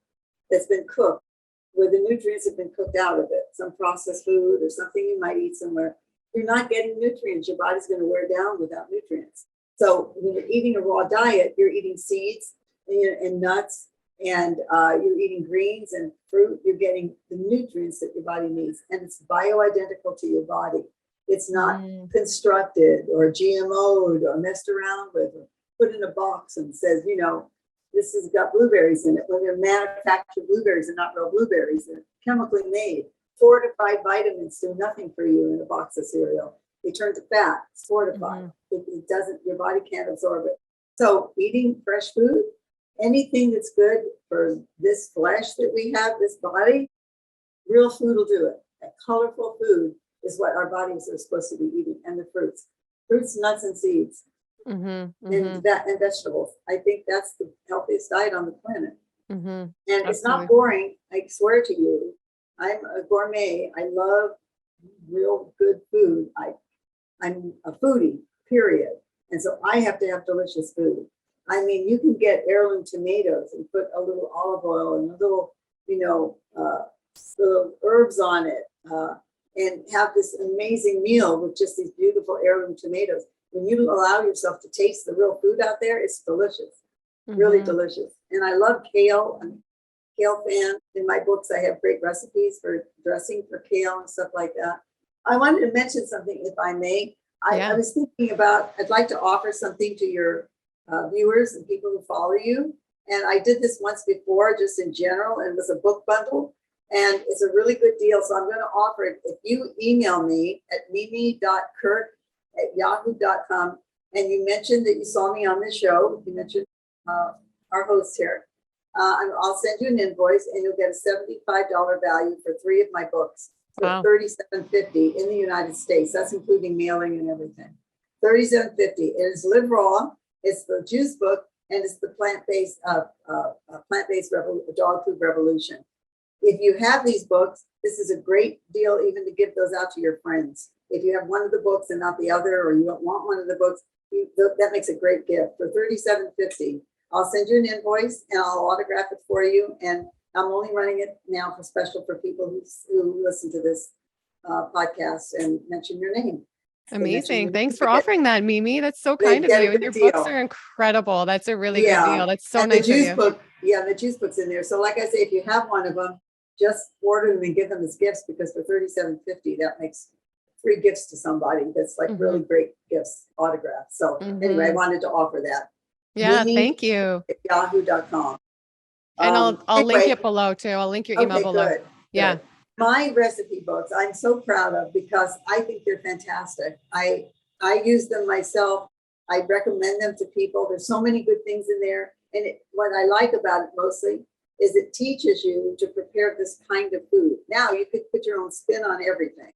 that's been cooked, where the nutrients have been cooked out of it. Some processed food or something you might eat somewhere. You're not getting nutrients. Your body's going to wear down without nutrients. So when you're eating a raw diet, you're eating seeds and nuts, and you're eating greens and fruit. You're getting the nutrients that your body needs, and it's bioidentical to your body. It's not constructed or GMO'd or messed around with or put in a box and says, you know, this has got blueberries in it. When they're manufactured blueberries, they're not real blueberries. They're chemically made. Fortified vitamins do nothing for you in a box of cereal. They turn to fat. It's fortified. It doesn't, your body can't absorb it. So eating fresh food, anything that's good for this flesh that we have, this body, real food will do it. That colorful food is what our bodies are supposed to be eating, and the fruits, nuts, and seeds, and vegetables. I think that's the healthiest diet on the planet. And it's not boring. I swear to you, I'm a gourmet. I love real good food. I'm a foodie, period. And so I have to have delicious food. I mean, you can get heirloom tomatoes and put a little olive oil and a little, little herbs on it, and have this amazing meal with just these beautiful heirloom tomatoes. When you allow yourself to taste the real food out there, it's delicious, really delicious. And I love kale. I'm a kale fan. In my books, I have great recipes for dressing for kale and stuff like that. I wanted to mention something, if I may. I was thinking about, I'd like to offer something to your viewers and people who follow you. And I did this once before, just in general, and it was a book bundle. And it's a really good deal. So I'm going to offer it. If you email me at mimi.kirk@yahoo.com, and you mentioned that you saw me on this show, you mentioned our host here, I'll send you an invoice, and you'll get a $75 value for 3 of my books. So $37.50 in the United States. That's including mailing and everything. $37.50. It is Live Raw. It's the juice book, and it's the plant-based dog food revolution. If you have these books, this is a great deal even to give those out to your friends. If you have one of the books and not the other, or you don't want one of the books, that makes a great gift. For $37.50, I'll send you an invoice and I'll autograph it for you. And I'm only running it now for special for people who listen to this podcast and mention your name. Amazing. Thanks for offering that, Mimi. That's so kind of you. And your books are incredible. That's a really good deal. That's so nice of you. The juice book's in there. So like I say, if you have one of them, just order them and give them as gifts, because for $37.50, that makes 3 gifts to somebody. That's like really great gifts, autographs. So anyway, I wanted to offer that. Yeah, thank you. At yahoo.com. And I'll link it below too. I'll link your email below. Good. Yeah. My recipe books, I'm so proud of, because I think they're fantastic. I use them myself. I recommend them to people. There's so many good things in there. And what I like about it mostly is it teaches you to prepare this kind of food. Now you could put your own spin on everything.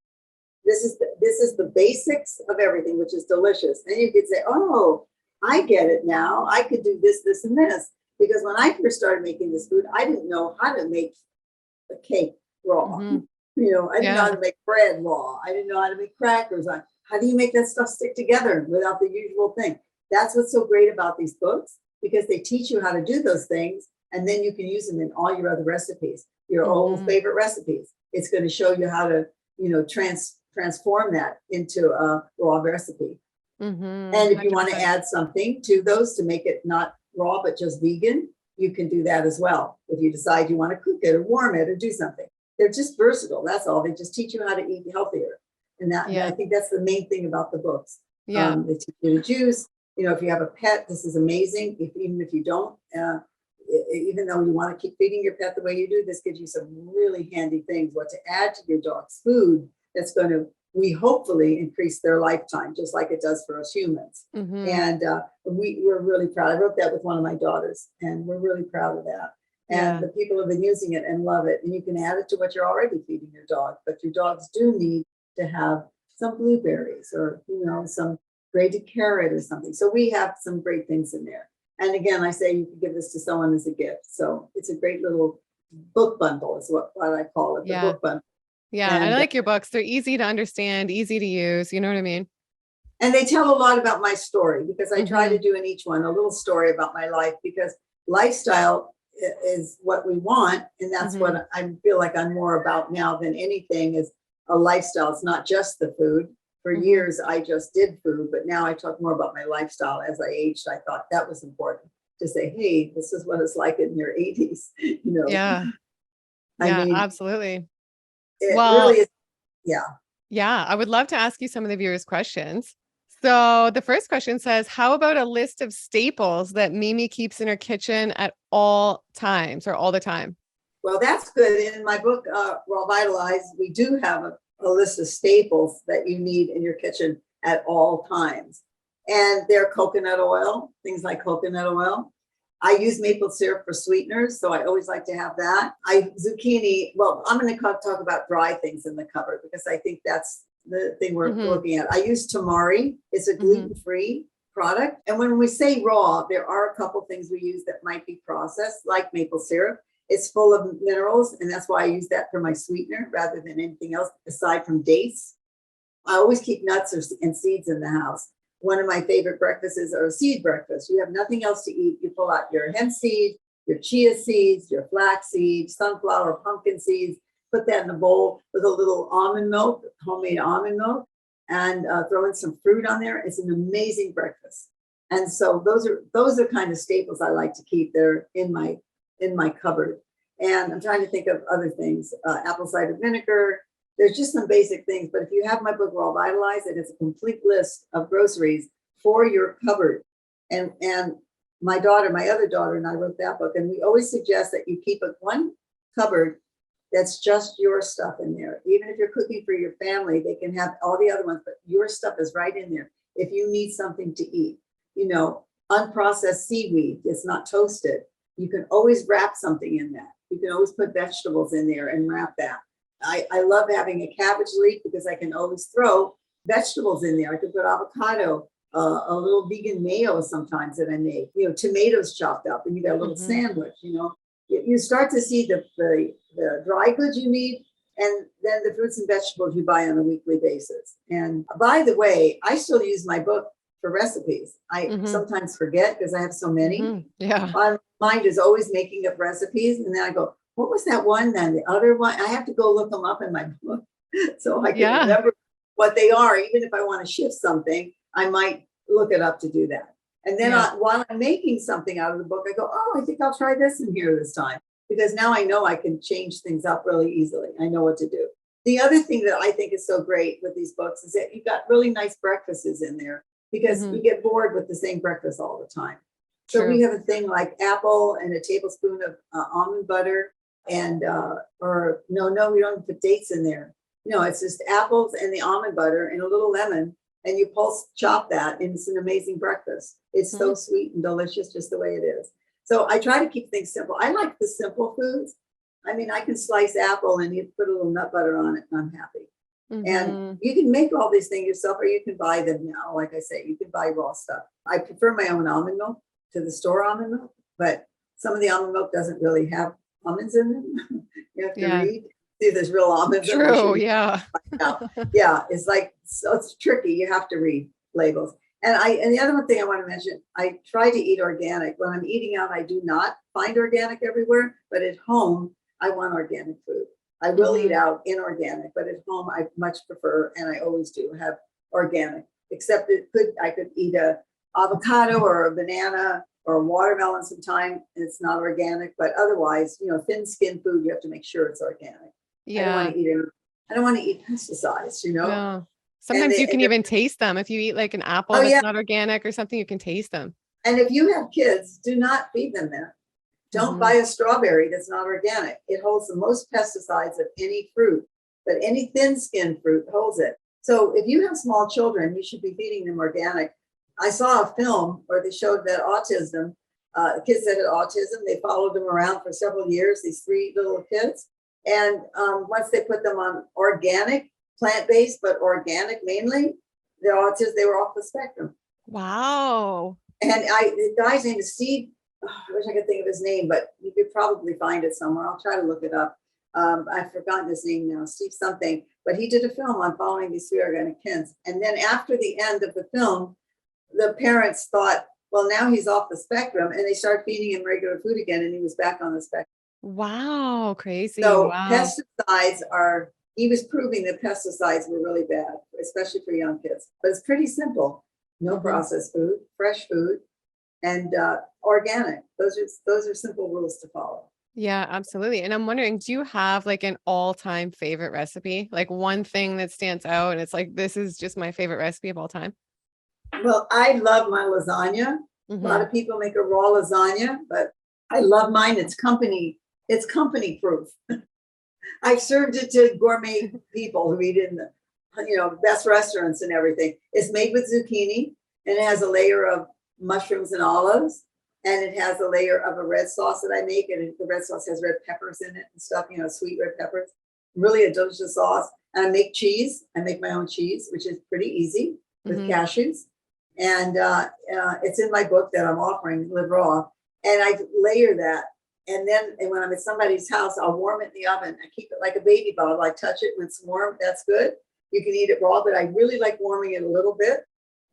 this is the basics of everything, which is delicious. And you could say, oh, I get it now. I could do this, this, and this. Because when I first started making this food, I didn't know how to make a cake raw. Mm-hmm. I didn't know how to make bread raw. I didn't know how to make crackers. How do you make that stuff stick together without the usual thing? That's what's so great about these books, because they teach you how to do those things, and then you can use them in all your other recipes, your old favorite recipes. It's going to show you how to, transform that into a raw recipe. And if you want to add something to those to make it not raw, but just vegan, you can do that as well. If you decide you want to cook it or warm it or do something, they're just versatile. That's all. They just teach you how to eat healthier. And I think that's the main thing about the books. They teach you to juice. If you have a pet, this is amazing. Even if you don't, even though you want to keep feeding your pet the way you do, this gives you some really handy things, what to add to your dog's food that's going to, we hopefully increase their lifetime, just like it does for us humans. And we're really proud. I wrote that with one of my daughters, and we're really proud of that. And the people have been using it and love it. And you can add it to what you're already feeding your dog, but your dogs do need to have some blueberries or, some grated carrot or something. So we have some great things in there. And again, I say you can give this to someone as a gift. So it's a great little book bundle is what I call it, the book bundle. Yeah, and I like your books. They're easy to understand, easy to use. You know what I mean? And they tell a lot about my story, because I try to do in each one a little story about my life, because lifestyle is what we want. And that's what I feel like I'm more about now than anything, is a lifestyle. It's not just the food. For years, I just did food, but now I talk more about my lifestyle. As I aged, I thought that was important to say, hey, this is what it's like in your 80s. Yeah. I mean, absolutely. It really is. Yeah. Yeah. I would love to ask you some of the viewers' questions. So the first question says, how about a list of staples that Mimi keeps in her kitchen at all times or all the time? Well, that's good. In my book, Raw Vitalize, we do have a list of staples that you need in your kitchen at all times. And they're coconut oil, things like coconut oil. I use maple syrup for sweeteners, so I always like to have that. Zucchini, well, I'm going to talk about dry things in the cupboard, because I think that's the thing we're looking at. I use tamari. It's a gluten-free product. And when we say raw, there are a couple things we use that might be processed, like maple syrup. It's full of minerals, and that's why I use that for my sweetener rather than anything else aside from dates. I always keep nuts and seeds in the house. One of my favorite breakfasts are a seed breakfast. You have nothing else to eat. You pull out your hemp seed, your chia seeds, your flax seeds, sunflower, pumpkin seeds, put that in a bowl with a little almond milk, homemade almond milk, and throw in some fruit on there. It's an amazing breakfast. And so those are kind of staples I like to keep there in my cupboard. And I'm trying to think of other things, apple cider vinegar. There's just some basic things, but if you have my book, Raw Vitalize, it is a complete list of groceries for your cupboard. And my other daughter and I wrote that book, and we always suggest that you keep one cupboard that's just your stuff in there. Even if you're cooking for your family, they can have all the other ones, but your stuff is right in there. If you need something to eat, unprocessed seaweed, it's not toasted. You can always wrap something in that. You can always put vegetables in there and wrap that. I love having a cabbage leaf, because I can always throw vegetables in there. I could put avocado, a little vegan mayo sometimes that I make, tomatoes chopped up, and you got a little sandwich, You start to see the dry goods you need, and then the fruits and vegetables you buy on a weekly basis. And by the way, I still use my book for recipes. I sometimes forget because I have so many. My mind is always making up recipes, and then I go, what was that one then? The other one? I have to go look them up in my book so I can remember what they are. Even if I want to shift something, I might look it up to do that. And then while I'm making something out of the book, I go, oh, I think I'll try this in here this time, because now I know I can change things up really easily. I know what to do. The other thing that I think is so great with these books is that you've got really nice breakfasts in there, because we get bored with the same breakfast all the time. So we have a thing like apple and a tablespoon of almond butter, and we don't put dates in there. No, it's just apples and the almond butter and a little lemon, and you chop that, and it's an amazing breakfast. It's so sweet and delicious, just the way it is. So I try to keep things simple. I like the simple foods. I mean, I can slice apple and you put a little nut butter on it, and I'm happy. And you can make all these things yourself, or you can buy them now. Like I say, you can buy raw stuff. I prefer my own almond milk to the store almond milk, but some of the almond milk doesn't really have almonds in them. You have to read, see if there's real almonds in them. True, yeah. Yeah, it's like, so it's tricky. You have to read labels. And the other one thing I want to mention, I try to eat organic. When I'm eating out, I do not find organic everywhere, but at home, I want organic food. I will eat out inorganic, but at home, I much prefer, and I always do, have organic. Except I could eat a avocado or a banana or a watermelon sometime, and it's not organic. But otherwise, thin-skinned food, you have to make sure it's organic. Yeah. I don't want to eat pesticides, No. Sometimes you can even taste them. If you eat like an apple that's not organic or something, you can taste them. And if you have kids, do not feed them that. Don't buy a strawberry that's not organic. It holds the most pesticides of any fruit, but any thin-skinned fruit holds it. So if you have small children, you should be feeding them organic. I saw a film where they showed that autism, kids that had autism, they followed them around for several years, these 3 little kids. And once they put them on organic, plant-based, but organic mainly, they were off the spectrum. Wow. And the guy's name is Steve. I wish I could think of his name, but you could probably find it somewhere. I'll try to look it up. I've forgotten his name now, Steve something, but he did a film on following these 3 organic kids. And then after the end of the film, the parents thought, well, now he's off the spectrum, and they started feeding him regular food again, and he was back on the spectrum. Wow, crazy. So pesticides he was proving that pesticides were really bad, especially for young kids. But it's pretty simple. No processed food, fresh food, and organic. Those are simple rules to follow. Yeah, absolutely. And I'm wondering, do you have like an all-time favorite recipe? Like one thing that stands out and it's like, this is just my favorite recipe of all time? Well, I love my lasagna. A lot of people make a raw lasagna, but I love mine. It's company proof. I've served it to gourmet people who eat in the best restaurants and everything. It's made with zucchini, and it has a layer of mushrooms and olives, and it has a layer of a red sauce that I make, and the red sauce has red peppers in it and stuff, sweet red peppers. Really a delicious sauce. And I make cheese. I make my own cheese, which is pretty easy with cashews. And it's in my book that I'm offering, Live Raw. And I layer that. And when I'm at somebody's house, I'll warm it in the oven. I keep it like a baby bottle. I touch it when it's warm. That's good. You can eat it raw, but I really like warming it a little bit.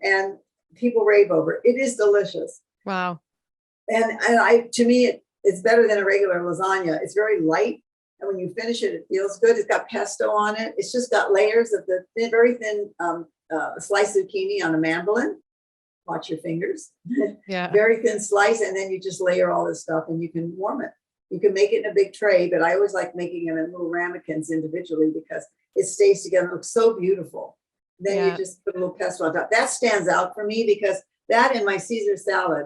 And people rave over it. It is delicious. Wow. And to me, it's better than a regular lasagna. It's very light. And when you finish it, it feels good. It's got pesto on it. It's just got layers of the very thin sliced zucchini on a mandolin. Watch your fingers. Yeah. Very thin slice. And then you just layer all this stuff and you can warm it. You can make it in a big tray, but I always like making them in little ramekins individually because it stays together. It looks so beautiful. Then you just put a little pesto on top. That stands out for me because that and my Caesar salad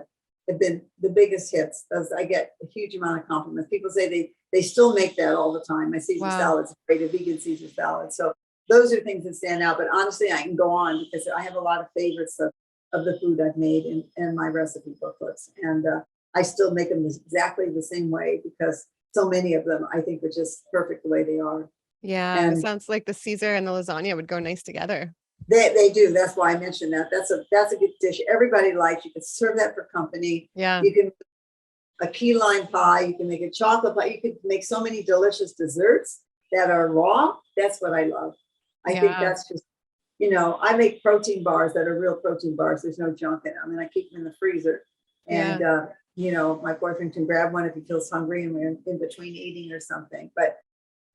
have been the biggest hits. I get a huge amount of compliments. People say they still make that all the time. My Caesar salad's great, a vegan Caesar salad. So those are things that stand out. But honestly, I can go on because I have a lot of favorites of the food I've made in my recipe booklets. And I still make them exactly the same way because so many of them I think are just perfect the way they are. Yeah, and it sounds like the Caesar and the lasagna would go nice together. They do. That's why I mentioned that. That's a good dish. Everybody likes. You can serve that for company. Yeah. You can a key lime pie. You can make a chocolate pie. You can make so many delicious desserts that are raw. That's what I love. I think that's just, I make protein bars that are real protein bars. There's no junk in them. And I keep them in the freezer. And, my boyfriend can grab one if he feels hungry and we're in between eating or something. But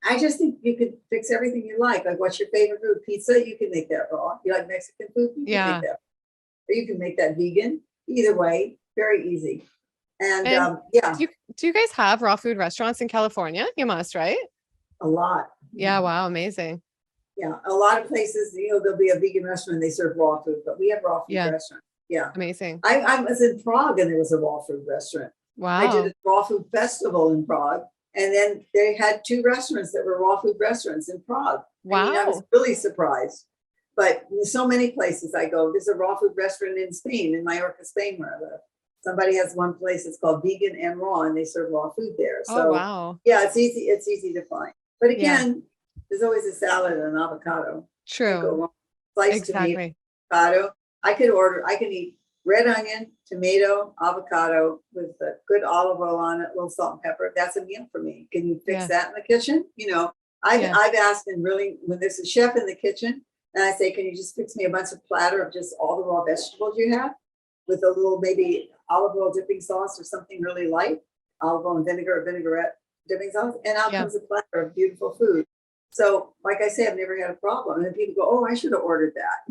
I just think you could fix everything you like. Like, what's your favorite food? Pizza, you can make that raw. You like Mexican food? You can make that. Or you can make that vegan. Either way, very easy. And do you guys have raw food restaurants in California? You must, right? A lot. Yeah. Wow. Amazing. Yeah. A lot of places, there'll be a vegan restaurant and they serve raw food, but we have raw food restaurants. Yeah. Amazing. I was in Prague and there was a raw food restaurant. Wow. I did a raw food festival in Prague. And then they had 2 restaurants that were raw food restaurants in Prague. Wow. I mean, I was really surprised. But there's so many places I go. There's a raw food restaurant in Spain, in Mallorca, Spain, where I live. Somebody has one place, it's called Vegan and Raw, and they serve raw food there. So wow. Yeah, it's easy to find. But again, There's always a salad and an avocado. Can't go True. wrong. Sliced tomato, Exactly. avocado. I can eat red onion, tomato, avocado with a good olive oil on it, a little salt and pepper. That's a meal for me. Can you fix Yeah. that in the kitchen? Yeah. I've asked, and really, when there's a chef in the kitchen, and I say, can you just fix me a bunch of platter of just all the raw vegetables you have with a little maybe olive oil dipping sauce or something really light, olive oil and vinegar or vinaigrette dipping sauce, and out Yeah. comes a platter of beautiful food. So, like I say, I've never had a problem. And then people go, "Oh, I should have ordered that."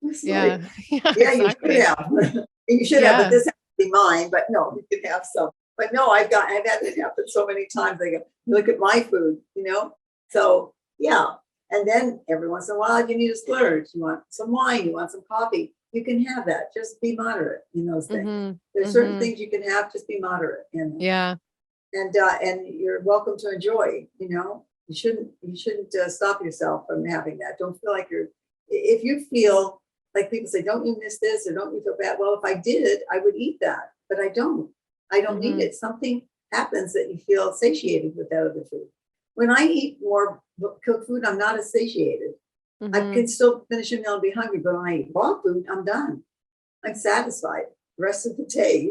It's Yeah. like, Yeah. yeah, you should Exactly. have. You should have, but Yeah. this has to be mine. But no, you can have some. But no, I've had that happen so many times. They go, look at my food. So yeah. And then every once in a while, you need a splurge. You want some wine, you want some coffee. You can have that. Just be moderate in those things. Mm-hmm. There's certain things you can have, just be moderate in them. Yeah. And you're welcome to enjoy. You shouldn't stop yourself from having that. Don't feel like if you feel like people say, don't you miss this or don't you feel bad? Well, if I did, I would eat that, but I don't need it. Something happens that you feel satiated with that other food. When I eat more cooked food, I'm not as satiated. I can still finish a meal and be hungry, but when I eat raw food, I'm done. I'm satisfied the rest of the day.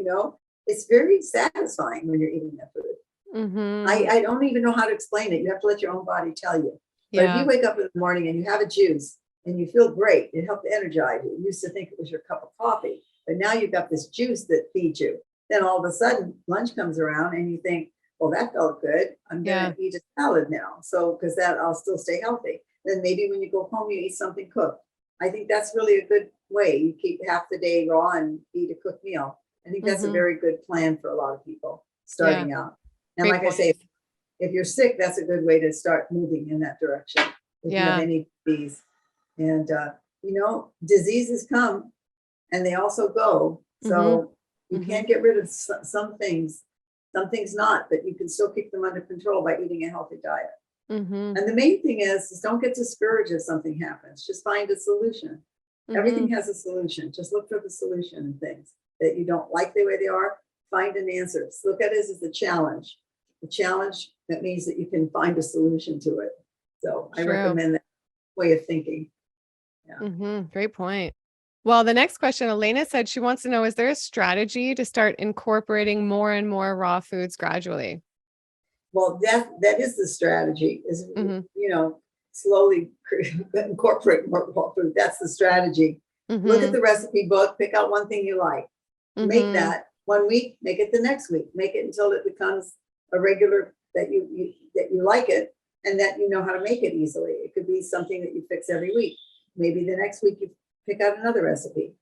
It's very satisfying when you're eating that food. I don't even know how to explain it. You have to let your own body tell you. But if you wake up in the morning and you have a juice and you feel great, it helped energize you. You used to think it was your cup of coffee, but now you've got this juice that feeds you. Then all of a sudden lunch comes around and you think, well, that felt good. I'm going to eat a salad now. So, because that I'll still stay healthy. Then maybe when you go home, you eat something cooked. I think that's really a good way. You keep half the day raw and eat a cooked meal. I think that's a very good plan for a lot of people starting out. And like I say, if you're sick, that's a good way to start moving in that direction. If you have any disease. And, diseases come and they also go. So you can't get rid of some things not, but you can still keep them under control by eating a healthy diet. And the main thing is don't get discouraged if something happens. Just find a solution. Everything has a solution. Just look for the solution in things that you don't like the way they are. Find an answer. So look at it as a challenge. A challenge, that means that you can find a solution to it. So I recommend that way of thinking. Yeah. Great point. Well, the next question, Elena said she wants to know, is there a strategy to start incorporating more and more raw foods gradually? Well, that is the strategy, is, slowly incorporate more raw food. That's the strategy. Look at the recipe book, pick out one thing you like. Make that 1 week, make it the next week. Make it until it becomes a regular that you like it and that you know how to make it easily. It could be something that you fix every week. Maybe the next week you pick out another recipe.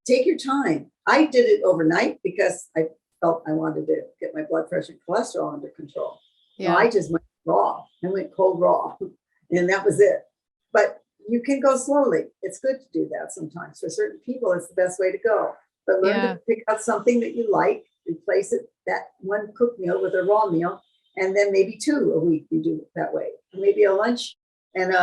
Take your time. I did it overnight because I felt I wanted to get my blood pressure and cholesterol under control. Yeah. So I just went raw. I went cold raw, and that was it. But you can go slowly. It's good to do that sometimes. For certain people, it's the best way to go. But learn to pick out something that you like, replace it, that one cooked meal with a raw meal, and then maybe 2 a week you do it that way. Maybe a lunch and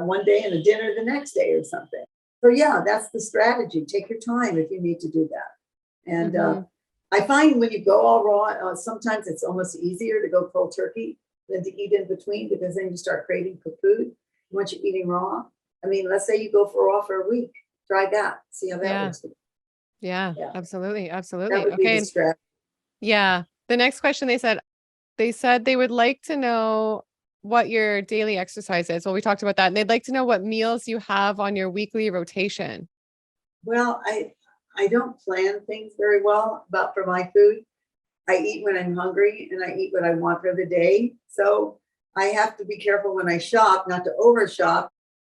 one day and a dinner the next day or something. So yeah, that's the strategy. Take your time if you need to do that. And I find when you go all raw, sometimes it's almost easier to go cold turkey than to eat in between, because then you start craving for food once you're eating raw. I mean, let's say you go for raw for a week. Try that. See how that works. Yeah, absolutely. Absolutely. That would be the strategy. Yeah. The next question, they said they would like to know what your daily exercise is. Well, we talked about that, and they'd like to know what meals you have on your weekly rotation. Well, I don't plan things very well for my food. I eat when I'm hungry and I eat what I want for the day. So I have to be careful when I shop, not to over shop,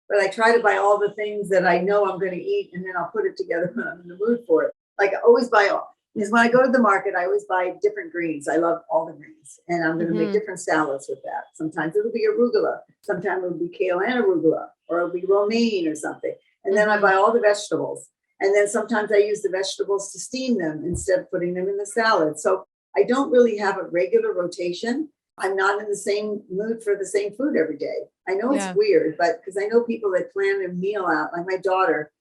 but I try to buy all the things that I know I'm going to eat, and then I'll put it together when I'm in the mood for it. Like I always buy because when I go to the market, I always buy different greens. I love all the greens, and I'm going to make different salads with that. Sometimes it'll be arugula. Sometimes it'll be kale and arugula, or it'll be romaine or something. And then I buy all the vegetables. And then sometimes I use the vegetables to steam them instead of putting them in the salad. So I don't really have a regular rotation. I'm not in the same mood for the same food every day. I know it's weird, but because I know people that plan a meal out, like my daughter,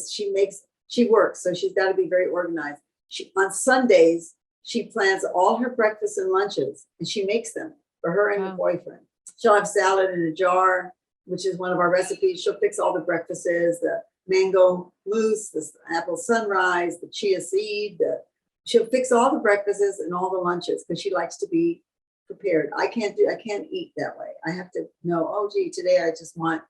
she works, so she's got to be very organized. On Sundays, she plans all her breakfasts and lunches, and she makes them for her and her boyfriend. She'll have salad in a jar, which is one of our recipes. She'll fix all the breakfasts, the mango mousse, the apple sunrise, the chia seed. She'll fix all the breakfasts and all the lunches because she likes to be prepared. I can't eat that way. I have to know, oh, gee, today I just want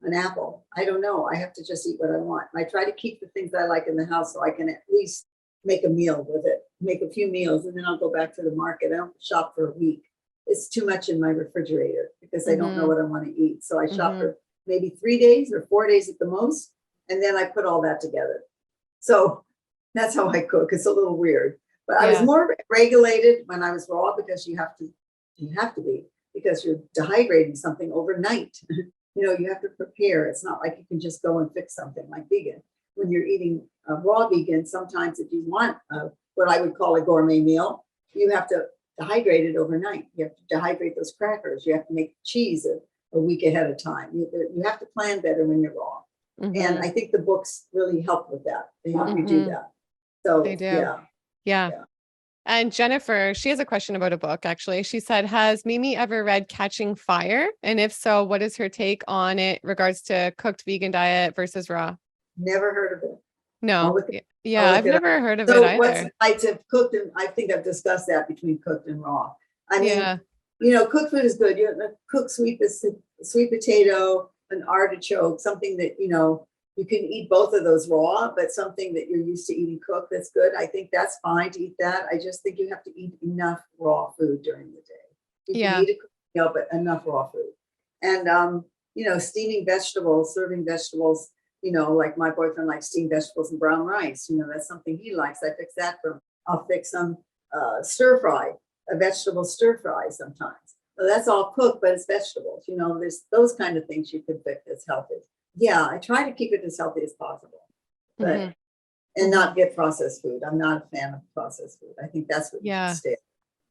an apple. I don't know. I have to just eat what I want. I try to keep the things I like in the house so I can at least make a meal with it, make a few meals, and then I'll go back to the market. I don't shop for a week. It's too much in my refrigerator because I don't know what I want to eat. So I shop for maybe 3 days or 4 days at the most, and then I put all that together. So that's how I cook. It's a little weird, but I was more regulated when I was raw because you have to be, because you're dehydrating something overnight. You have to prepare. It's not like you can just go and fix something like vegan. When you're eating a raw vegan, sometimes if you want what I would call a gourmet meal, you have to dehydrate it overnight. You have to dehydrate those crackers. You have to make cheese a week ahead of time. You have to plan better when you're raw. And I think the books really help with that. They help you do that. So they do. Yeah. And Jennifer, she has a question about a book, actually. She said, has Mimi ever read Catching Fire? And if so, what is her take on it regards to cooked vegan diet versus raw? Never heard of it. No. Yeah, I've never heard of it either. What's the types of cooked, and I think I've discussed that between cooked and raw. I mean, cooked food is good. You cook sweet potato, an artichoke, something that, you can eat both of those raw, but something that you're used to eating cooked, that's good. I think that's fine to eat that. I just think you have to eat enough raw food during the day. You can eat a cooked meal, but enough raw food. And, steaming vegetables, serving vegetables, like my boyfriend likes steamed vegetables and brown rice. That's something he likes. I fix that for him. I'll fix some stir fry, a vegetable stir fry sometimes. So that's all cooked, but it's vegetables. There's those kind of things you can fix that's healthy. Yeah, I try to keep it as healthy as possible, but and not get processed food. I'm not a fan of processed food. I think that's what you should stay.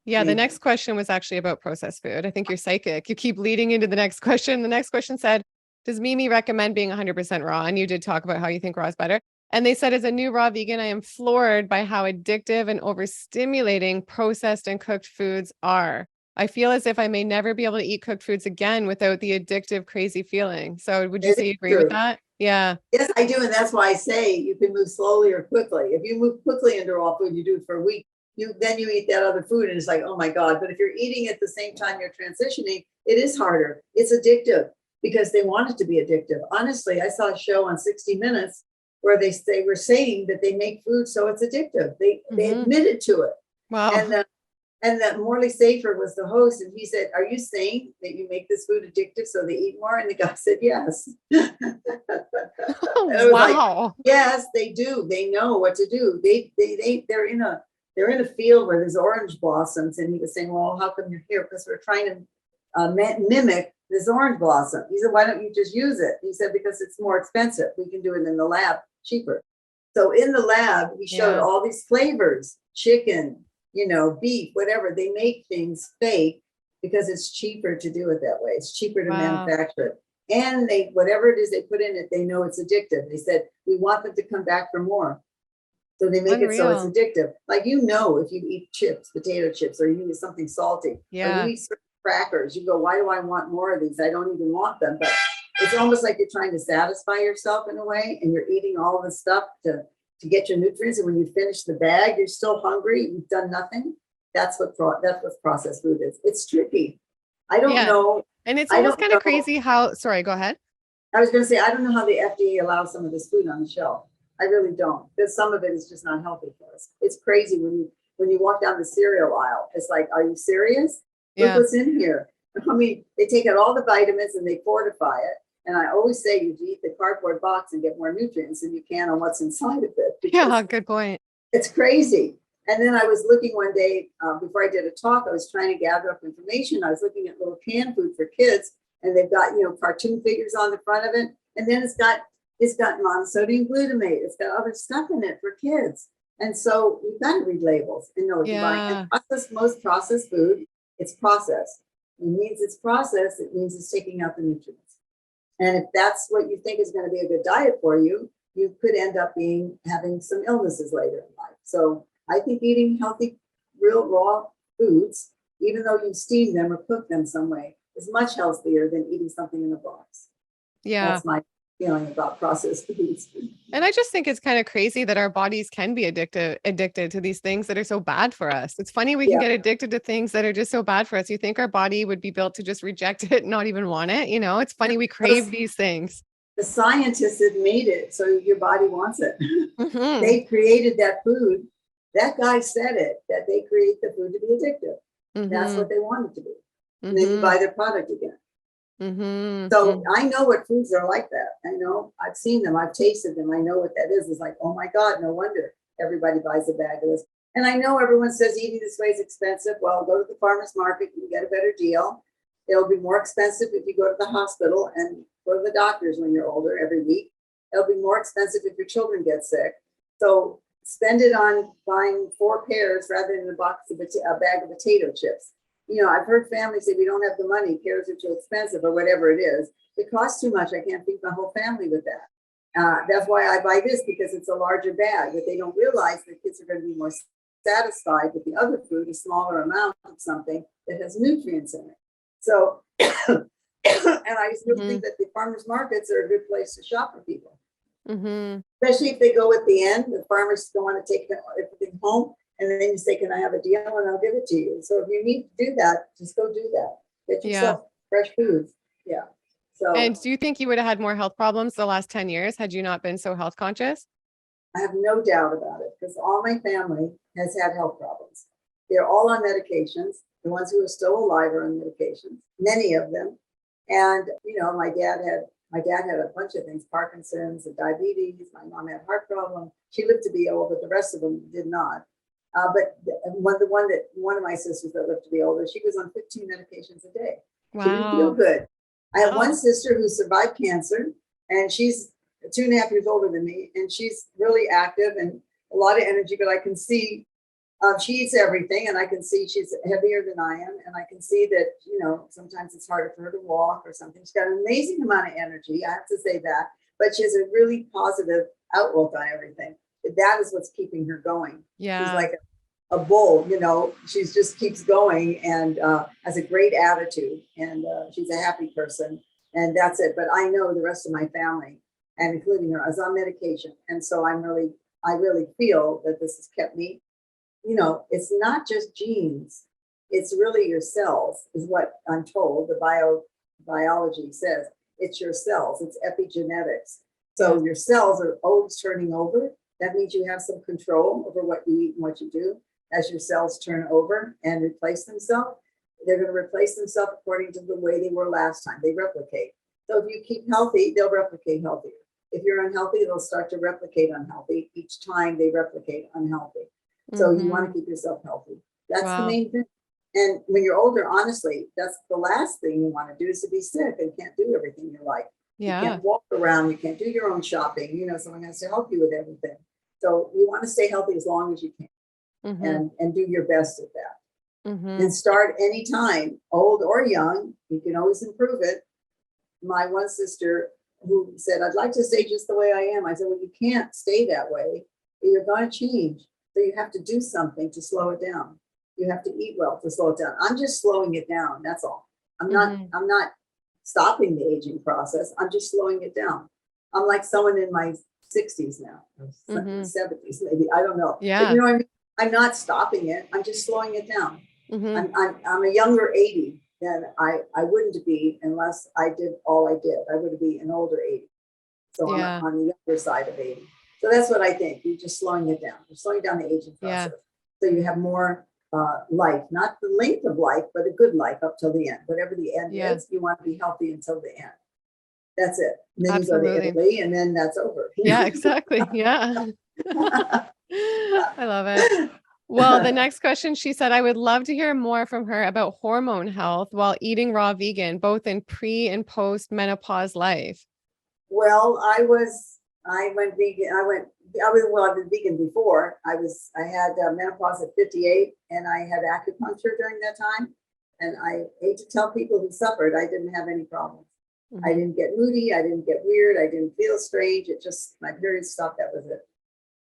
Yeah, the next question was actually about processed food. I think you're psychic. You keep leading into the next question. The next question said, does Mimi recommend being 100% raw? And you did talk about how you think raw is better. And they said, as a new raw vegan, I am floored by how addictive and overstimulating processed and cooked foods are. I feel as if I may never be able to eat cooked foods again without the addictive, crazy feeling. So would you say you agree with that? Yeah. Yes, I do. And that's why I say you can move slowly or quickly. If you move quickly into raw food, you do it for a week, then you eat that other food and it's like, oh my God. But if you're eating at the same time you're transitioning, it is harder. It's addictive because they want it to be addictive. Honestly, I saw a show on 60 Minutes where they were saying that they make food so it's addictive. They admitted to it. Wow. And that Morley Safer was the host, and he said, "Are you saying that you make this food addictive so they eat more?" And the guy said, "Yes." Wow. Like, yes, they do. They know what to do. They're in a field where there's orange blossoms, and he was saying, "Well, how come you're here?" Because we're trying to mimic this orange blossom. He said, "Why don't you just use it?" He said, "Because it's more expensive. We can do it in the lab cheaper." So in the lab, he showed all these flavors: chicken, beef, whatever. They make things fake because it's cheaper to do it that way. It's cheaper to manufacture it. And whatever it is they put in it, they know it's addictive. They said, we want them to come back for more. So they make it so it's addictive. Like, if you eat chips, potato chips, or you eat something salty, or you eat certain crackers, you go, why do I want more of these? I don't even want them. But it's almost like you're trying to satisfy yourself in a way, and you're eating all the stuff to get your nutrients. And when you finish the bag, you're still hungry. You've done nothing. That's what processed food is. It's tricky. I don't know. And it's almost kind of crazy how, sorry, go ahead. I was going to say, I don't know how the FDA allows some of this food on the shelf. I really don't, because some of it is just not healthy for us. It's crazy when you walk down the cereal aisle. It's like, are you serious? Look what's in here. I mean, they take out all the vitamins and they fortify it. And I always say you eat the cardboard box and get more nutrients than you can on what's inside of it. Yeah, good point. It's crazy. And then I was looking one day before I did a talk, I was trying to gather up information. I was looking at little canned food for kids, and they've got, cartoon figures on the front of it. And then it's got monosodium glutamate. It's got other stuff in it for kids. And so you've got to read labels and know what you're buying. And most processed food, it's processed. It means it's processed. It means it's taking out the nutrients. And if that's what you think is going to be a good diet for you, you could end up having some illnesses later in life. So I think eating healthy, real raw foods, even though you steam them or cook them some way, is much healthier than eating something in a box. Yeah. That's my feeling about processed foods. And I just think it's kind of crazy that our bodies can be addicted to these things that are so bad for us. It's funny we can get addicted to things that are just so bad for us. You think our body would be built to just reject it, not even want it. You know, it's funny we crave these things. The scientists have made it so your body wants it. Mm-hmm. They created that food. That guy said it, that they create the food to be addictive. Mm-hmm. That's what they want it to be. And Mm-hmm. then you buy their product again. Mm-hmm. So I know what foods are like that. I know, I've seen them, I've tasted them. I know what that is. It's like, oh my God, no wonder everybody buys a bag of this. And I know everyone says eating this way is expensive. Well, go to the farmer's market, you can get a better deal. It'll be more expensive if you go to the hospital and go to the doctors when you're older every week. It'll be more expensive if your children get sick. So spend it on buying 4 pears rather than a bag of potato chips. You know, I've heard families say we don't have the money, pears are too expensive or whatever it is. It costs too much. I can't feed my whole family with that. That's why I buy this, because it's a larger bag. But they don't realize that kids are going to be more satisfied with the other food, a smaller amount of something that has nutrients in it. So, and I still think that the farmers markets are a good place to shop for people. Mm-hmm. Especially if they go at the end, the farmers don't want to take everything home. And then you say, can I have a deal? And I'll give it to you. So if you need to do that, just go do that. Get yourself fresh foods. Yeah. So, and do you think you would have had more health problems the last 10 years had you not been so health conscious? I have no doubt about it, because all my family has had health problems. They're all on medications. The ones who are still alive are on medications, many of them. And, you know, my dad had a bunch of things, Parkinson's and diabetes. My mom had heart problem. She lived to be old, but the rest of them did not. But one of my sisters that lived to be older, she was on 15 medications a day. Wow. She didn't feel good. I have one sister who survived cancer, and she's 2.5 years older than me, and she's really active and a lot of energy, but I can see she eats everything, and I can see she's heavier than I am, and I can see that, you know, sometimes it's harder for her to walk or something. She's got an amazing amount of energy, I have to say that, but she has a really positive outlook on everything. That is what's keeping her going. Yeah. She's like a bull, you know, she just keeps going and has a great attitude, and she's a happy person, and that's it. But I know the rest of my family, and including her, is on medication. And so I really feel that this has kept me, you know, it's not just genes, it's really your cells, is what I'm told. The biology says it's your cells, it's epigenetics. So your cells are always turning over. That means you have some control over what you eat and what you do. As your cells turn over and replace themselves, they're going to replace themselves according to the way they were last time. They replicate. So if you keep healthy, they'll replicate healthier. If you're unhealthy, they'll start to replicate unhealthy. Each time they replicate unhealthy. So you want to keep yourself healthy. That's the main thing. And when you're older, honestly, that's the last thing you want to do, is to be sick and can't do everything you like. Yeah. You can't walk around. You can't do your own shopping. You know, someone has to help you with everything. So you want to stay healthy as long as you can, and do your best at that. And start anytime, old or young. You can always improve it. My one sister who said, I'd like to stay just the way I am. I said, well, you can't stay that way. You're going to change. So you have to do something to slow it down. You have to eat well to slow it down. I'm just slowing it down. That's all. I'm not stopping the aging process. I'm just slowing it down. I'm like someone in my 60s now, 70s maybe. I don't know. Yeah. But you know what I mean? I'm not stopping it. I'm just slowing it down. I'm a younger 80 than I wouldn't be unless I did all I did. I would be an older 80. So I'm on the younger side of 80. So that's what I think. You're just slowing it down. You're slowing down the aging process. So you have more life, not the length of life, but a good life up till the end. Whatever the end is, you want to be healthy until the end. That's it. And then you go to Italy, and then that's over. Yeah, exactly. Yeah. I love it. Well, the next question, she said, I would love to hear more from her about hormone health while eating raw vegan, both in pre and post menopause life. Well, I went vegan. I was vegan before. I had menopause at 58, and I had acupuncture during that time. And I hate to tell people who suffered, I didn't have any problems. I didn't get moody. I didn't get weird. I didn't feel strange. It just, my periods stopped. That was it.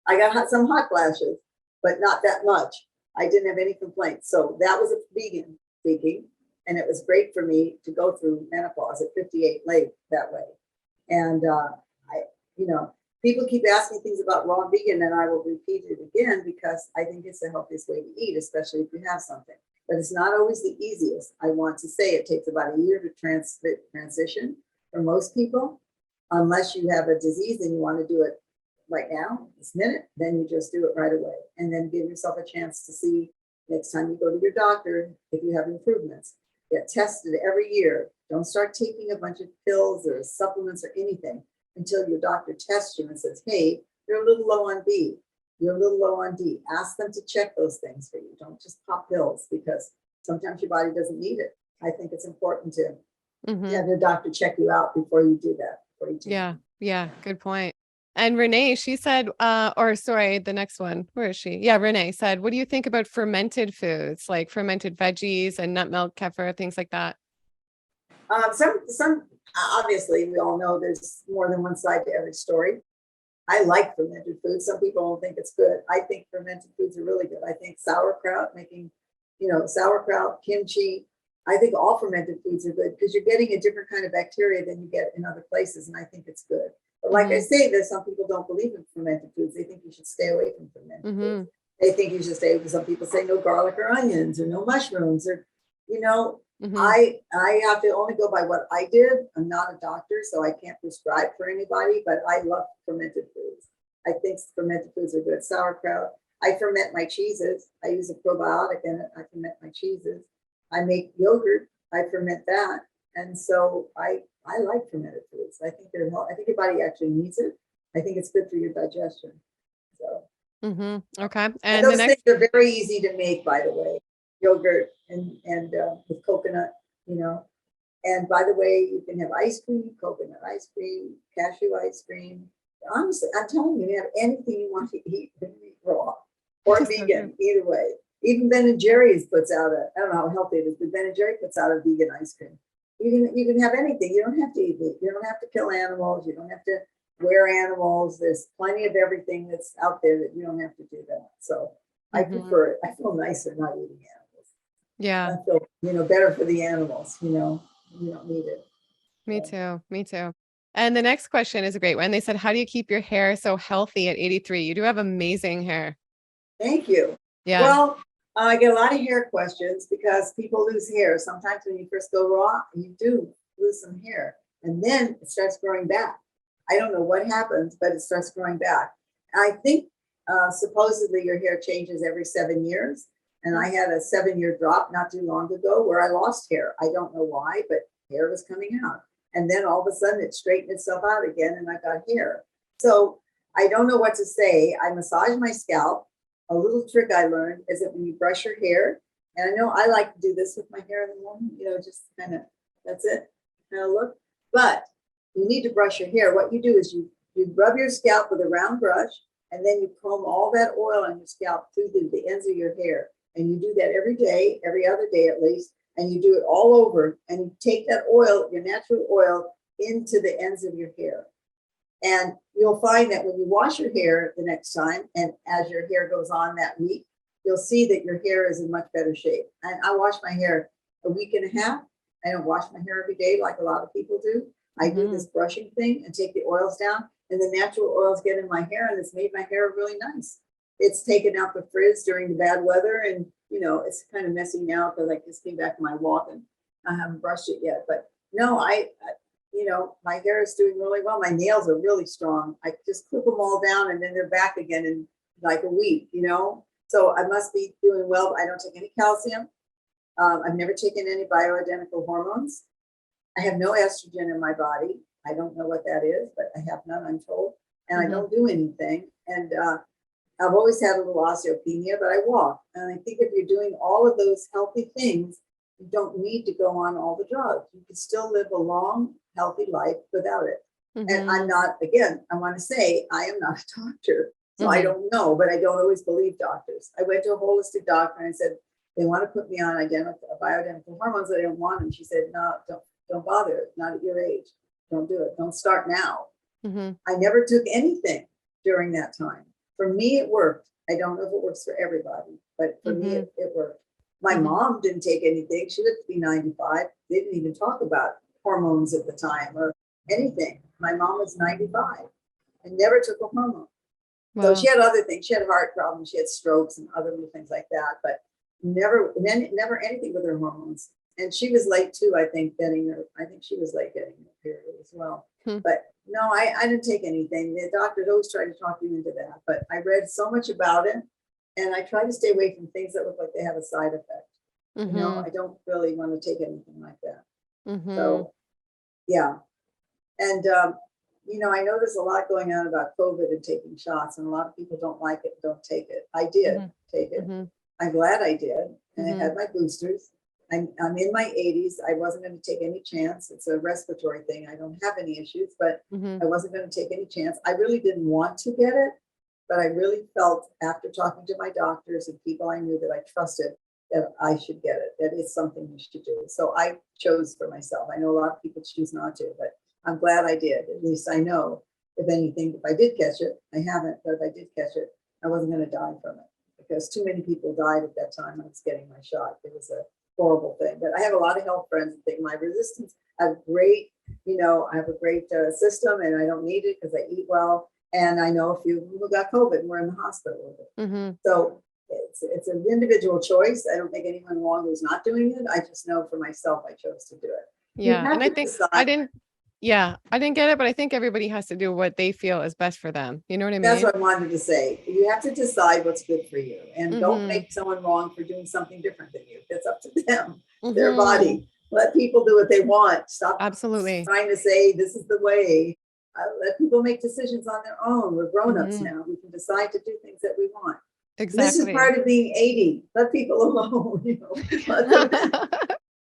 I got some hot flashes, but not that much. I didn't have any complaints. So that was a vegan speaking. And it was great for me to go through menopause at 58 late that way. And people keep asking things about raw vegan, and I will repeat it again because I think it's the healthiest way to eat, especially if you have something. But it's not always the easiest. I want to say it takes about a year to transition for most people, unless you have a disease and you want to do it right now, this minute, then you just do it right away. And then give yourself a chance to see next time you go to your doctor if you have improvements. Get tested every year. Don't start taking a bunch of pills or supplements or anything until your doctor tests you and says, hey, you're a little low on B. You're a little low on D. Ask them to check those things for you. Don't just pop pills because sometimes your body doesn't need it. I think it's important to have your doctor check you out before you do that. Yeah. Good point. And Renee, she said, the next one, where is she? Yeah, Renee said, what do you think about fermented foods, like fermented veggies and nut milk, kefir, things like that? Some obviously we all know there's more than one side to every story. I like fermented foods. Some people don't think it's good. I think fermented foods are really good. I think sauerkraut, sauerkraut, kimchi. I think all fermented foods are good because you're getting a different kind of bacteria than you get in other places. And I think it's good. But like I say, there's some people don't believe in fermented foods. They think you should stay away from fermented foods. They think you should stay, some people say no garlic or onions or no mushrooms or, I have to only go by what I did. I'm not a doctor, so I can't prescribe for anybody, but I love fermented foods. I think fermented foods are good. Sauerkraut. I ferment my cheeses. I use a probiotic in it. I ferment my cheeses. I make yogurt. I ferment that. And so I like fermented foods. I think I think your body actually needs it. I think it's good for your digestion. So okay. And those things are very easy to make, by the way. Yogurt and with coconut, And by the way, you can have ice cream, coconut ice cream, cashew ice cream. Honestly, I'm telling you, you have anything you want to eat, raw or vegan, either way. Even Ben & Jerry's puts out I don't know how healthy it is, but Ben & Jerry puts out a vegan ice cream. You can have anything. You don't have to eat meat. You don't have to kill animals. You don't have to wear animals. There's plenty of everything that's out there that you don't have to do that. So I prefer it. I feel nicer not eating animals. Yeah. I feel, better for the animals, you don't need it. Me too. And the next question is a great one. They said, how do you keep your hair so healthy at 83? You do have amazing hair. Thank you. Yeah. Well, I get a lot of hair questions because people lose hair. Sometimes when you first go raw, you do lose some hair and then it starts growing back. I don't know what happens, but it starts growing back. I think supposedly your hair changes every 7 years. And I had a 7-year drop not too long ago where I lost hair. I don't know why, but hair was coming out. And then all of a sudden it straightened itself out again and I got hair. So I don't know what to say. I massage my scalp. A little trick I learned is that when you brush your hair, and I know I like to do this with my hair in the morning, just kind of, that's it, kind of look. But you need to brush your hair. What you do is you rub your scalp with a round brush and then you comb all that oil on your scalp through the ends of your hair. And you do that every day, every other day at least, and you do it all over. And you take that oil, your natural oil, into the ends of your hair. And you'll find that when you wash your hair the next time, and as your hair goes on that week, you'll see that your hair is in much better shape. And I wash my hair a week and a half. I don't wash my hair every day like a lot of people do. I do this brushing thing and take the oils down, and the natural oils get in my hair, and it's made my hair really nice. It's taken out the frizz during the bad weather, and it's kind of messy now because I just came back from my walk and I haven't brushed it yet. But no, my hair is doing really well. My nails are really strong. I just clip them all down and then they're back again in like a week, So I must be doing well. I don't take any calcium. I've never taken any bioidentical hormones. I have no estrogen in my body. I don't know what that is, but I have none, I'm told. And I don't do anything. And I've always had a little osteopenia, but I walk. And I think if you're doing all of those healthy things, you don't need to go on all the drugs. You can still live a long, healthy life without it. And I'm not, again, I want to say, I am not a doctor. So I don't know, but I don't always believe doctors. I went to a holistic doctor and I said, they want to put me on bioidentical hormones. I don't want them. She said, no, don't bother. Not at your age. Don't do it. Don't start now. I never took anything during that time. For me, it worked. I don't know if it works for everybody, but for me, it worked. My mom didn't take anything. She lived to be 95. They didn't even talk about hormones at the time or anything. My mom was 95 and never took a hormone. So she had other things. She had heart problems. She had strokes and other little things like that, but never anything with her hormones. And she was late too, I think, I think she was late getting her period as well. But no, I didn't take anything. The doctors always try to talk you into that. But I read so much about it, and I try to stay away from things that look like they have a side effect. You know, I don't really want to take anything like that. So, yeah. And, you know, I know there's a lot going on about COVID and taking shots, and a lot of people don't like it, don't take it. I did take it. I'm glad I did. And I had my boosters. I'm in my 80s. I wasn't going to take any chance. It's a respiratory thing. I don't have any issues, but I wasn't going to take any chance. I really didn't want to get it, but I really felt after talking to my doctors and people I knew that I trusted that I should get it, that it's something we should do. So I chose for myself. I know a lot of people choose not to, but I'm glad I did. At least I know, if anything, if I did catch it, I haven't, but if I did catch it, I wasn't going to die from it, because too many people died at that time I was getting my shot. It was a horrible thing. But I have a lot of health friends that think my resistance, I have great, you know, I have a great system, and I don't need it because I eat well. And I know a few who got COVID and were in the hospital with it. So it's an individual choice. I don't think anyone wrong who's not doing it. I just know for myself, I chose to do it. Yeah. And I think I didn't get it, but I think everybody has to do what they feel is best for them. You know what I mean? That's what I wanted to say. You have to decide what's good for you, and don't make someone wrong for doing something different than you. That's up to them, their body. Let people do what they want. Stop trying to say this is the way. Let people make decisions on their own. We're grown-ups now. We can decide to do things that we want. Exactly. This is part of being 80. Let people alone. You know,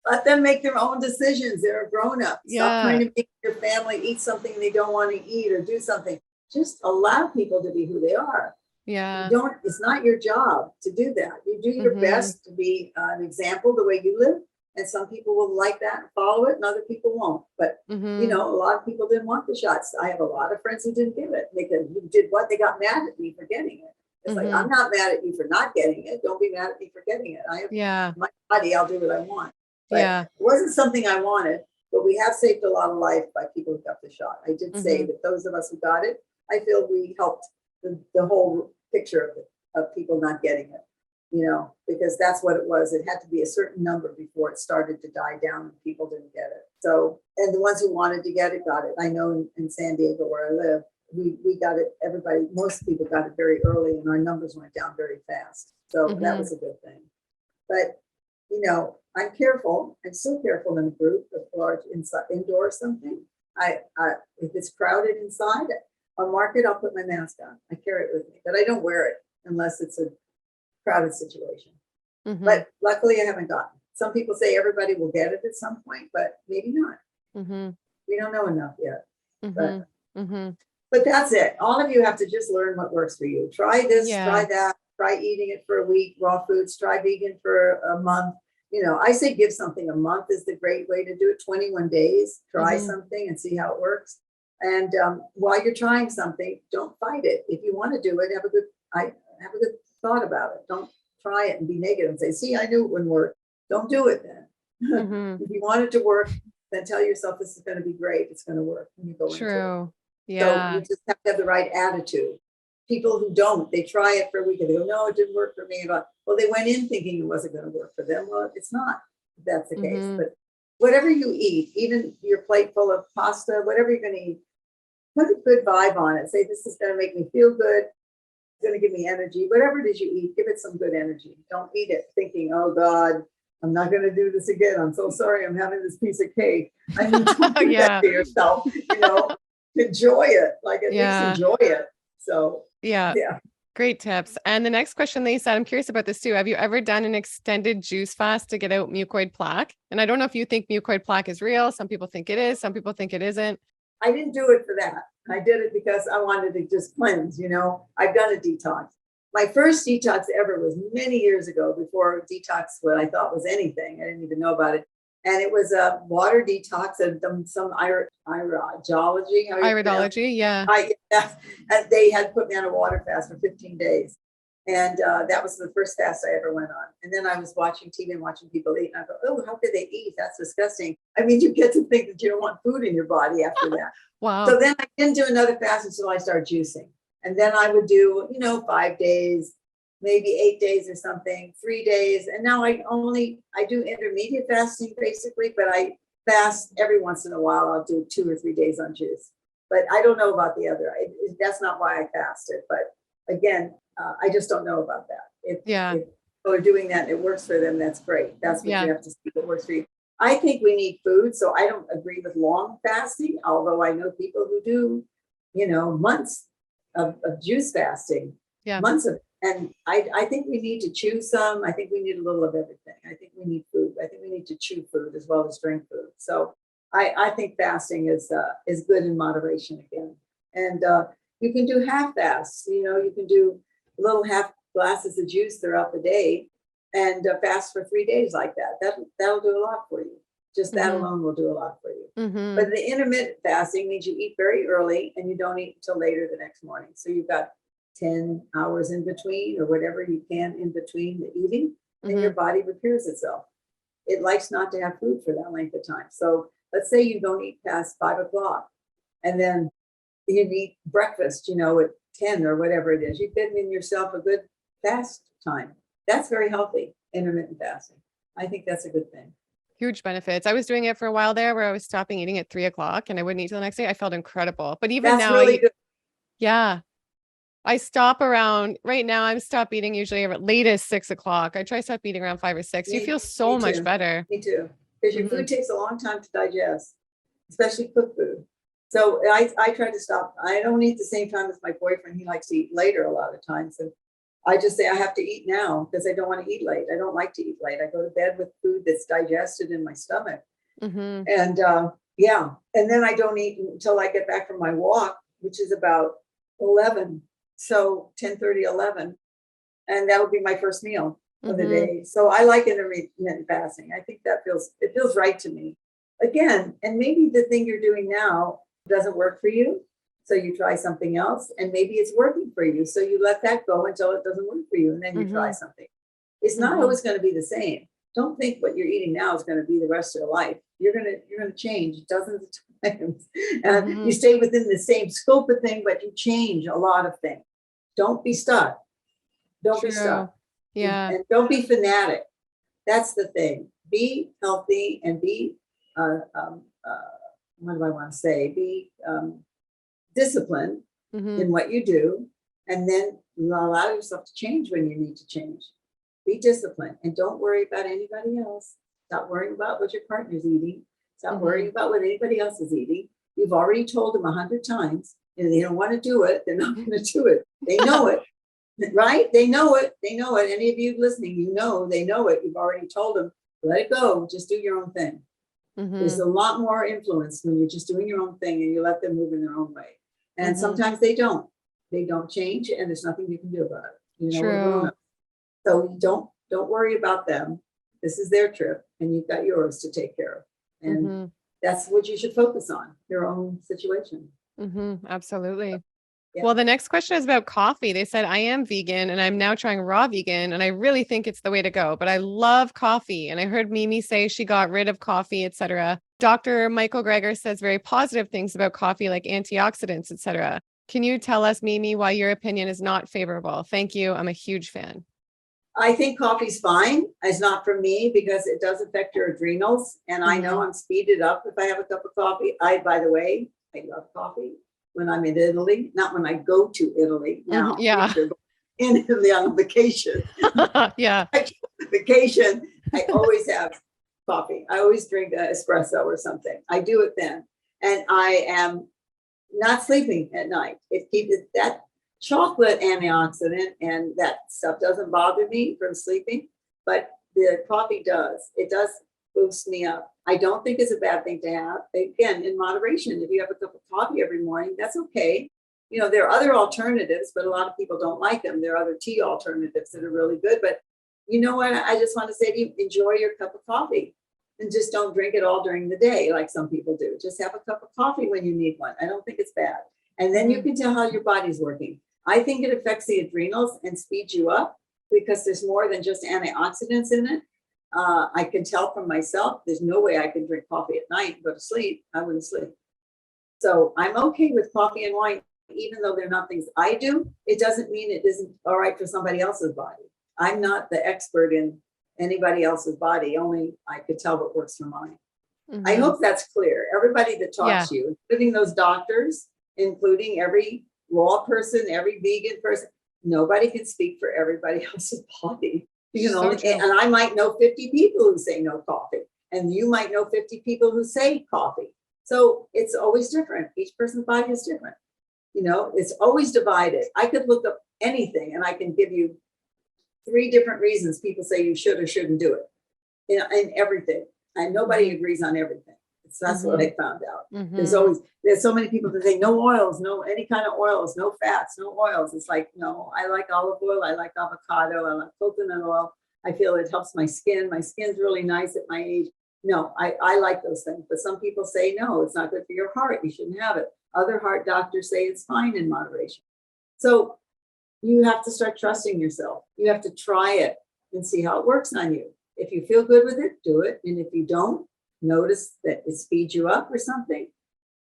let them make their own decisions. They're grown-ups. Stop trying to make your family eat something they don't want to eat or do something. Just allow people to be who they are. Yeah. It's not your job to do that. You do your best to be an example the way you live. And some people will like that and follow it, and other people won't. But, you know, a lot of people didn't want the shots. I have a lot of friends who didn't give it. Who did what? They got mad at me for getting it. It's like, I'm not mad at you for not getting it. Don't be mad at me for getting it. I have my body. I'll do what I want. But it wasn't something I wanted, but we have saved a lot of life by people who got the shot. I did say that those of us who got it, I feel we helped the whole picture of people not getting it. You know, because that's what it was. It had to be a certain number before it started to die down and people didn't get it. So, and the ones who wanted to get it, got it. I know in San Diego where I live, we got it, most people got it very early, and our numbers went down very fast. So that was a good thing. But, you know, I'm careful. I'm so careful in a group, a large indoor something. If it's crowded inside, I'll mark it, I'll put my mask on. I carry it with me, but I don't wear it unless it's a crowded situation. But luckily I haven't gotten. Some people say everybody will get it at some point, but maybe not. We don't know enough yet. But that's it. All of you have to just learn what works for you. Try this, try that, try eating it for a week, raw foods, try vegan for a month. You know, I say give something a month is the great way to do it. 21 days, try something and see how it works. And while you're trying something, don't fight it. If you want to do it, have a good thought about it. Don't try it and be negative and say, see, I knew it wouldn't work. Don't do it then. If you want it to work, then tell yourself this is going to be great. It's going to work when you go into it. So you just have to have the right attitude. People who don't, they try it for a week and they go, no, it didn't work for me. Well, they went in thinking it wasn't going to work for them. Well, it's not, if that's the case. But whatever you eat, even your plate full of pasta, whatever you're going to eat, put a good vibe on it. Say, this is going to make me feel good. Going to give me energy. Whatever it is you eat, give it some good energy. Don't eat it thinking, oh God, I'm not going to do this again. I'm so sorry. I'm having this piece of cake. I mean, don't do that to yourself. You know, enjoy it. Like at least enjoy it. So yeah. Great tips. And the next question they said, I'm curious about this too. Have you ever done an extended juice fast to get out mucoid plaque? And I don't know if you think mucoid plaque is real. Some people think it is. Some people think it isn't. I didn't do it for that. I did it because I wanted to just cleanse, you know. I've done a detox. My first detox ever was many years ago, before detox, what I thought was anything. I didn't even know about it. And it was a water detox and some iridology. Iridology, yeah. And they had put me on a water fast for 15 days. And that was the first fast I ever went on. And then I was watching TV and watching people eat. And I go, oh, how could they eat? That's disgusting. I mean, you get to think that you don't want food in your body after that. Wow. So then I didn't do another fast until I started juicing. And then I would do, 5 days, maybe 8 days or something, 3 days. And now I do intermediate fasting basically, but I fast every once in a while. I'll do 2 or 3 days on juice. But I don't know about the other. That's not why I fasted. But again, I just don't know about that. If people are doing that and it works for them, that's great. That's what you have to see if it works for you. I think we need food. So I don't agree with long fasting, although I know people who do, months of juice fasting, months of, and I think we need to chew some. I think we need a little of everything. I think we need food. I think we need to chew food as well as drink food. So I think fasting is good in moderation again. And you can do half fasts. You can do little half glasses of juice throughout the day and fast for 3 days like that. That'll do a lot for you. Just that alone will do a lot for you. But the intermittent fasting means you eat very early and you don't eat until later the next morning. So you've got 10 hours in between or whatever you can in between the eating, and your body repairs itself. It likes not to have food for that length of time. So let's say you don't eat past 5 o'clock and then you eat breakfast, at 10 or whatever it is. You've given yourself a good fast time. That's very healthy, intermittent fasting. I think that's a good thing. Huge benefits. I was doing it for a while there where I was stopping eating at 3 o'clock and I wouldn't eat till the next day. I felt incredible. But even that's now, really good. Yeah. I stop around right now. I'm stop eating usually at latest 6 o'clock. I try to stop eating around 5 or 6. You feel so much better. Me too. Because your food takes a long time to digest, especially cooked food. So I try to stop. I don't eat the same time as my boyfriend. He likes to eat later a lot of times. And I just say I have to eat now because I don't want to eat late. I don't like to eat late. I go to bed with food that's digested in my stomach. And and then I don't eat until I get back from my walk, which is about 11. So 10:30, 11. And that would be my first meal of the day. So I like intermittent fasting. I think it feels right to me. Again, and maybe the thing you're doing now doesn't work for you. So you try something else and maybe it's working for you. So you let that go until it doesn't work for you. And then you try something. It's not always going to be the same. Don't think what you're eating now is going to be the rest of your life. You're going to change dozens of times. You stay within the same scope of thing, but you change a lot of things. Don't be stuck. Don't be stuck. Yeah. And don't be fanatic. That's the thing. Be healthy and be, what do I want to say? Be disciplined in what you do. And then you allow yourself to change when you need to change. Be disciplined and don't worry about anybody else. Stop worrying about what your partner's eating. Stop worrying about what anybody else is eating. You've already told them 100 times. And they don't want to do it. They're not going to do it. They know it, right? They know it. They know it. Any of you listening, they know it. You've already told them, let it go. Just do your own thing. There's a lot more influence when you're just doing your own thing and you let them move in their own way. And sometimes they don't change and there's nothing you can do about it. True. So don't worry about them. This is their trip and you've got yours to take care of. And that's what you should focus on, your own situation. Absolutely. Well, the next question is about coffee. They said, I am vegan and I'm now trying raw vegan and I really think it's the way to go, but I love coffee. And I heard Mimi say she got rid of coffee, etc. Dr. Michael Greger says very positive things about coffee, like antioxidants, etc. Can you tell us, Mimi, why your opinion is not favorable? Thank you. I'm a huge fan. I think coffee's fine. It's not for me because it does affect your adrenals. And I know I'm speeded up if I have a cup of coffee. By the way, I love coffee when I'm in Italy, not when I go to Italy. Now, in Italy on vacation. Vacation, I always have coffee. I always drink an espresso or something. I do it then. And I am not sleeping at night. It keeps that chocolate antioxidant and that stuff doesn't bother me from sleeping, but the coffee does. It does boost me up. I don't think it's a bad thing to have. Again, in moderation, if you have a cup of coffee every morning, that's okay. There are other alternatives, but a lot of people don't like them. There are other tea alternatives that are really good. But you know what? I just want to say to you, enjoy your cup of coffee and just don't drink it all during the day like some people do. Just have a cup of coffee when you need one. I don't think it's bad. And then you can tell how your body's working. I think it affects the adrenals and speeds you up because there's more than just antioxidants in it. I can tell from myself, there's no way I can drink coffee at night and go to sleep. I wouldn't sleep. So I'm okay with coffee and wine, even though they're not things I do. It doesn't mean it isn't all right for somebody else's body. I'm not the expert in anybody else's body, only I could tell what works for mine. I hope that's clear. Everybody that talks to you, including those doctors, including every raw person, every vegan person, nobody can speak for everybody else's body. You know, and I might know 50 people who say no coffee, and you might know 50 people who say coffee. So it's always different. Each person's body is different. You know, it's always divided. I could look up anything and I can give you 3 different reasons people say you should or shouldn't do it in everything. And nobody agrees on everything. So that's what I found out. There's so many people that say no oils, no any kind of oils, no fats, no oils. It's like, no, I like olive oil. I like avocado. I like coconut oil. I feel it helps my skin. My skin's really nice at my age. No, I like those things. But some people say, no, it's not good for your heart. You shouldn't have it. Other heart doctors say it's fine in moderation. So you have to start trusting yourself. You have to try it and see how it works on you. If you feel good with it, do it. And if you don't, notice that it speeds you up or something.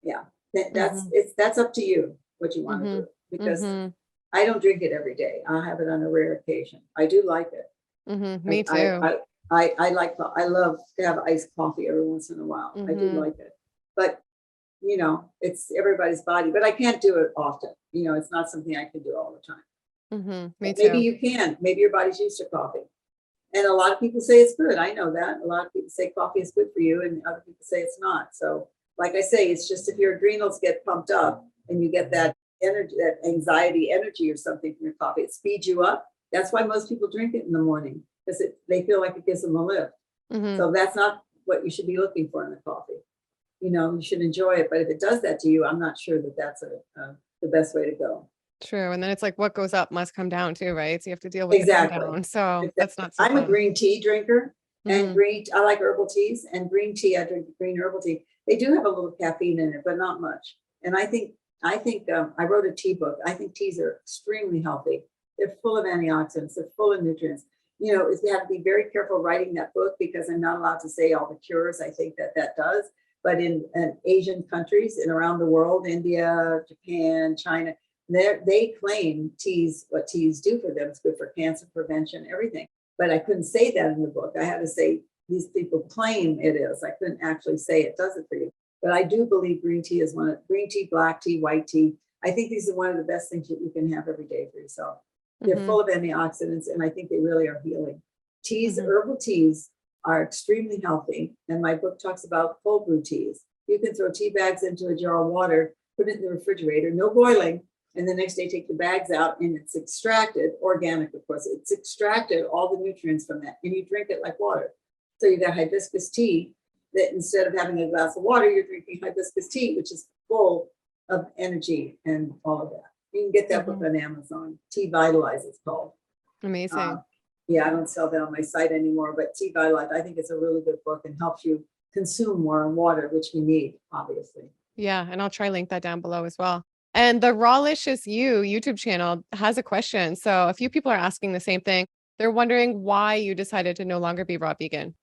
Yeah, that's up to you what you want to do. Because I don't drink it every day. I have it on a rare occasion. I do like it. Me too. I love to have iced coffee every once in a while. I do like it. But you know, it's everybody's body. But I can't do it often. You know, it's not something I can do all the time. Me too. Maybe you can. Maybe your body's used to coffee. And a lot of people say it's good. I know that. A lot of people say coffee is good for you, and other people say it's not. So, like I say, it's just if your adrenals get pumped up and you get that energy, that anxiety energy or something from your coffee, it speeds you up. That's why most people drink it in the morning, because they feel like it gives them a lift. So that's not what you should be looking for in the coffee. You know, you should enjoy it. But if it does that to you, I'm not sure that that's the best way to go. True. And then it's like what goes up must come down too, right? So you have to deal with the come down. So that's not so I'm fun. a green tea drinker, and I like herbal teas, and green tea, I drink green herbal tea. They do have a little caffeine in it, but not much. And I think I wrote a tea book. I think teas are extremely healthy. They're full of antioxidants. They're full of nutrients. You know, you have to be very careful writing that book because I'm not allowed to say all the cures. I think that does. But in Asian countries and around the world, India, Japan, China, they claim what teas do for them. It's good for cancer prevention, everything. But I couldn't say that in the book. I had to say these people claim it is. I couldn't actually say it does it for you. But I do believe green tea is green tea, black tea, white tea. I think these are one of the best things that you can have every day for yourself. They're full of antioxidants, and I think they really are healing. Teas, herbal teas are extremely healthy. And my book talks about cold brew teas. You can throw tea bags into a jar of water, put it in the refrigerator, no boiling. And the next day, take the bags out, and it's extracted, organic, of course. It's extracted all the nutrients from that, and you drink it like water. So you got hibiscus tea that instead of having a glass of water, you're drinking hibiscus tea, which is full of energy and all of that. You can get that book on Amazon. Tea Vitalize, it's called. Amazing. Yeah, I don't sell that on my site anymore, but Tea Vitalize, I think it's a really good book and helps you consume more water, which we need, obviously. Yeah, and I'll try link that down below as well. And the Rawlicious You YouTube channel has a question. So a few people are asking the same thing. They're wondering why you decided to no longer be raw vegan.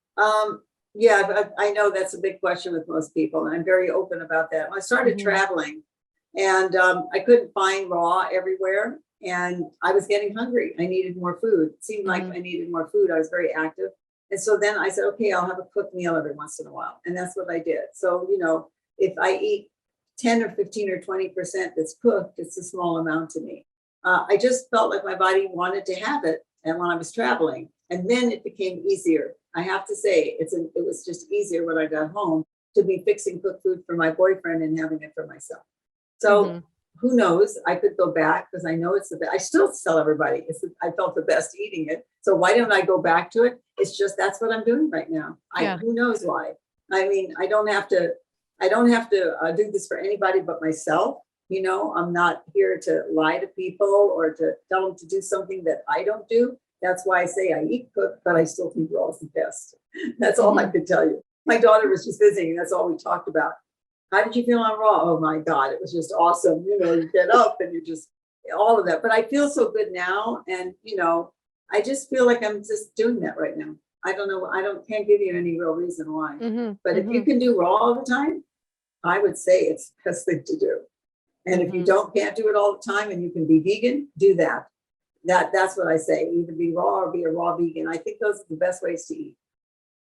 Yeah, but I know that's a big question with most people, and I'm very open about that. When I started traveling, and I couldn't find raw everywhere, and I was getting hungry. I needed more food. It seemed like I needed more food. I was very active. And so then I said, okay, I'll have a cooked meal every once in a while. And that's what I did. So, you know, if I eat 10 or 15 or 20% that's cooked, it's a small amount to me. I just felt like my body wanted to have it. And when I was traveling, and then it became easier. I have to say, it was just easier when I got home to be fixing cooked food for my boyfriend and having it for myself. So who knows? I could go back because I know it's the best. I still tell everybody I felt the best eating it. So why don't I go back to it? It's just that's what I'm doing right now. Who knows why? I mean, I don't have to do this for anybody but myself. You know, I'm not here to lie to people or to tell them to do something that I don't do. That's why I say I eat cooked, but I still think raw is the best. That's all I could tell you. My daughter was just visiting. That's all we talked about. How did you feel on raw? Oh my God, it was just awesome. You know, you get up and you just all of that. But I feel so good now. And, I just feel like I'm just doing that right now. I don't know. Can't give you any real reason why. But if you can do raw all the time, I would say it's the best thing to do. And if you can't do it all the time and you can be vegan, do that. That's what I say. Either be raw or be a raw vegan. I think those are the best ways to eat.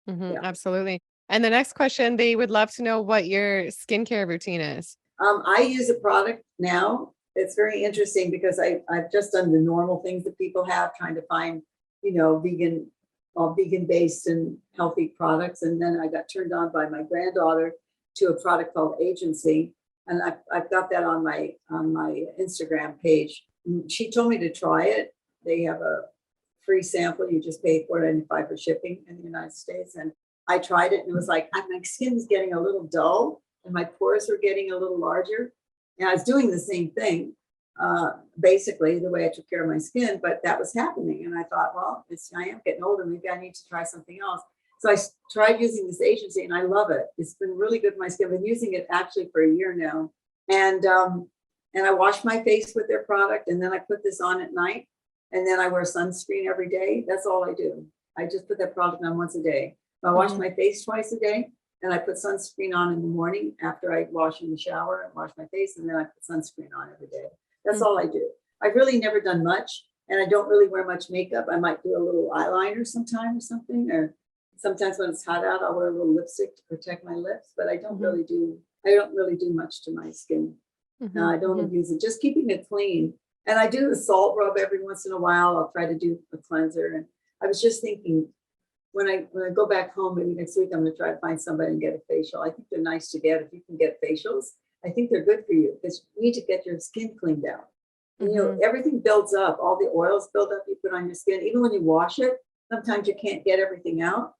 Yeah. Absolutely. And the next question, they would love to know what your skincare routine is. I use a product now. It's very interesting because I've just done the normal things that people have, trying to find, vegan based and healthy products. And then I got turned on by my granddaughter to a product called Agency. And I've got that on my Instagram page. She told me to try it. They have a free sample. You just pay $4.95 for shipping in the United States. And I tried it and it was like, my skin was getting a little dull and my pores were getting a little larger. And I was doing the same thing, basically the way I took care of my skin, but that was happening. And I thought, well, I am getting older. Maybe I need to try something else. So I tried using this Agency and I love it. It's been really good for my skin. I've been using it actually for a year now. And I wash my face with their product and then I put this on at night and then I wear sunscreen every day. That's all I do. I just put that product on once a day. I wash my face twice a day and I put sunscreen on in the morning after I wash in the shower and wash my face. And then I put sunscreen on every day. That's all I do. I've really never done much and I don't really wear much makeup. I might do a little eyeliner sometime or something, or sometimes when it's hot out, I'll wear a little lipstick to protect my lips, but I don't really do much to my skin. I don't abuse it, just keeping it clean. And I do a salt rub every once in a while. I'll try to do a cleanser. And I was just thinking, when I go back home, maybe next week, I'm going to try to find somebody and get a facial. I think they're nice to get. If you can get facials, I think they're good for you because you need to get your skin cleaned out. Everything builds up. All the oils build up you put on your skin. Even when you wash it, sometimes you can't get everything out.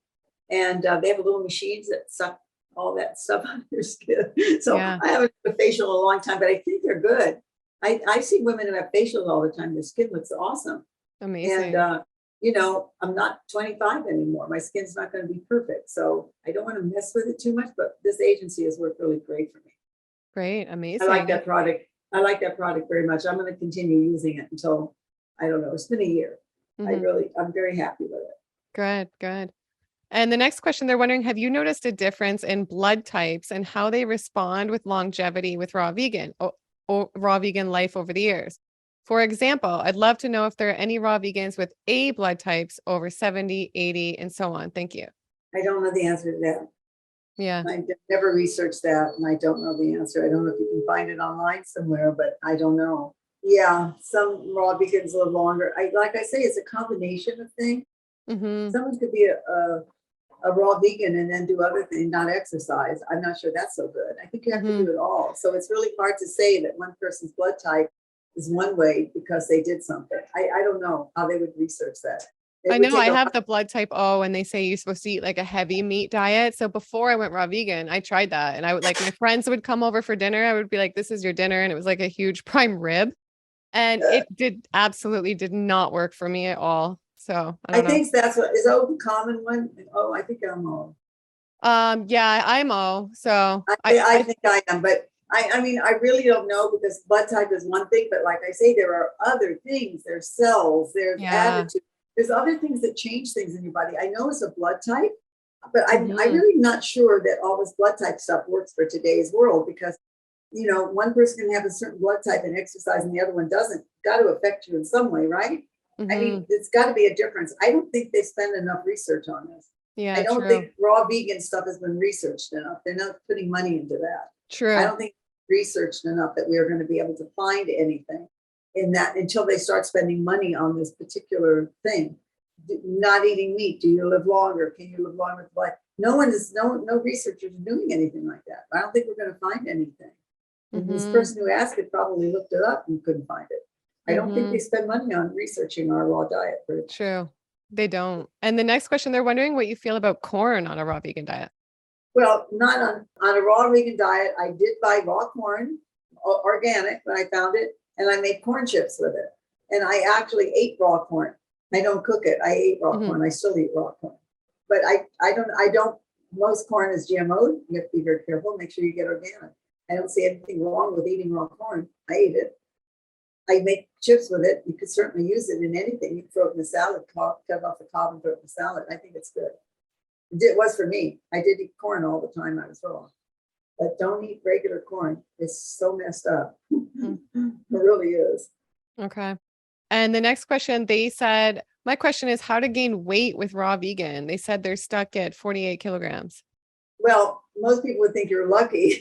And they have little machines that suck all that stuff out of your skin. So I haven't done a facial in a long time, but I think they're good. I see women who have facials all the time. Their skin looks awesome. Amazing. And, I'm not 25 anymore. My skin's not going to be perfect. So I don't want to mess with it too much, but this Agency has worked really great for me. Great. Amazing. I like that product. I like that product very much. I'm going to continue using it until, I don't know, it's been a year. I'm very happy with it. Good. And the next question, they're wondering, have you noticed a difference in blood types and how they respond with longevity with raw vegan or raw vegan life over the years? For example, I'd love to know if there are any raw vegans with A blood types over 70, 80, and so on. Thank you. I don't know the answer to that. Yeah. I've never researched that and I don't know the answer. I don't know if you can find it online somewhere, but I don't know. Yeah, some raw vegans live longer. Like I say, it's a combination of things. Someone could be a raw vegan and then do other things, not exercise. I'm not sure that's so good. I think you have to do it all. So it's really hard to say that one person's blood type is one way because they did something. I don't know how they would research that. I know I have the blood type O and they say you're supposed to eat like a heavy meat diet. So before I went raw vegan, I tried that and I would like my friends would come over for dinner. I would be like, this is your dinner. And it was like a huge prime rib. And it absolutely did not work for me at all. So I think that's what is O the common one. Oh, I think I'm O. Yeah, I'm O. So I think I am, but I mean, I really don't know because blood type is one thing, but like I say, there are other things. There's cells, there's attitude, there's other things that change things in your body. I know it's a blood type, but I'm really not sure that all this blood type stuff works for today's world because, one person can have a certain blood type and exercise and the other one doesn't. Got to affect you in some way, right? I mean, it's got to be a difference. I don't think they spend enough research on this. Yeah, I don't think raw vegan stuff has been researched enough. They're not putting money into that. True. I don't think researched enough that we are going to be able to find anything in that until they start spending money on this particular thing. Not eating meat. Do you live longer? Can you live longer with life? No researchers are doing anything like that. I don't think we're going to find anything. This person who asked it probably looked it up and couldn't find it. I don't think they spend money on researching our raw diet. True. They don't. And the next question, they're wondering what you feel about corn on a raw vegan diet. Well, not on a raw vegan diet. I did buy raw corn, organic, when I found it, and I made corn chips with it. And I actually ate raw corn. I don't cook it. I ate raw corn. I still eat raw corn. But I don't, most corn is GMO. You have to be very careful. Make sure you get organic. I don't see anything wrong with eating raw corn. I ate it. I make chips with it. You could certainly use it in anything. You can throw it in the salad, cut off the cob and throw it in the salad. I think it's good. It was for me. I did eat corn all the time I was raw. But don't eat regular corn. It's so messed up. It really is. Okay. And the next question, they said, my question is how to gain weight with raw vegan. They said they're stuck at 48 kilograms. Well, most people would think you're lucky.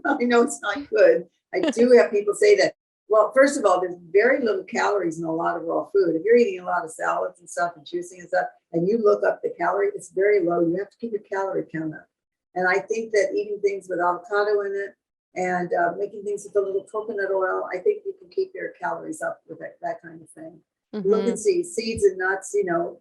I know it's not good. I do have people say that. Well, first of all, there's very little calories in a lot of raw food. If you're eating a lot of salads and stuff and juicing and stuff, and you look up the calorie, it's very low. You have to keep your calorie count up. And I think that eating things with avocado in it and making things with a little coconut oil, I think you can keep your calories up with that kind of thing. Look and see seeds and nuts, you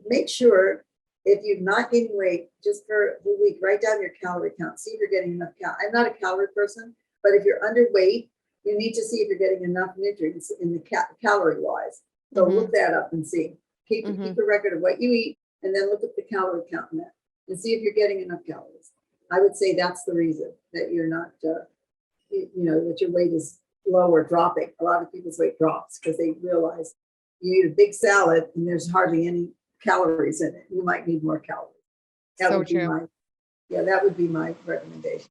make sure if you're not gaining weight just for the week, write down your calorie count. See if you're getting enough I'm not a calorie person, but if you're underweight, you need to see if you're getting enough nutrients in the calorie wise. So look that up and see. Keep a record of what you eat and then look at the calorie count in that and see if you're getting enough calories. I would say that's the reason that you're not, that your weight is low or dropping. A lot of people's weight drops because they realize you eat a big salad and there's hardly any calories in it. You might need more calories. That would be my recommendation.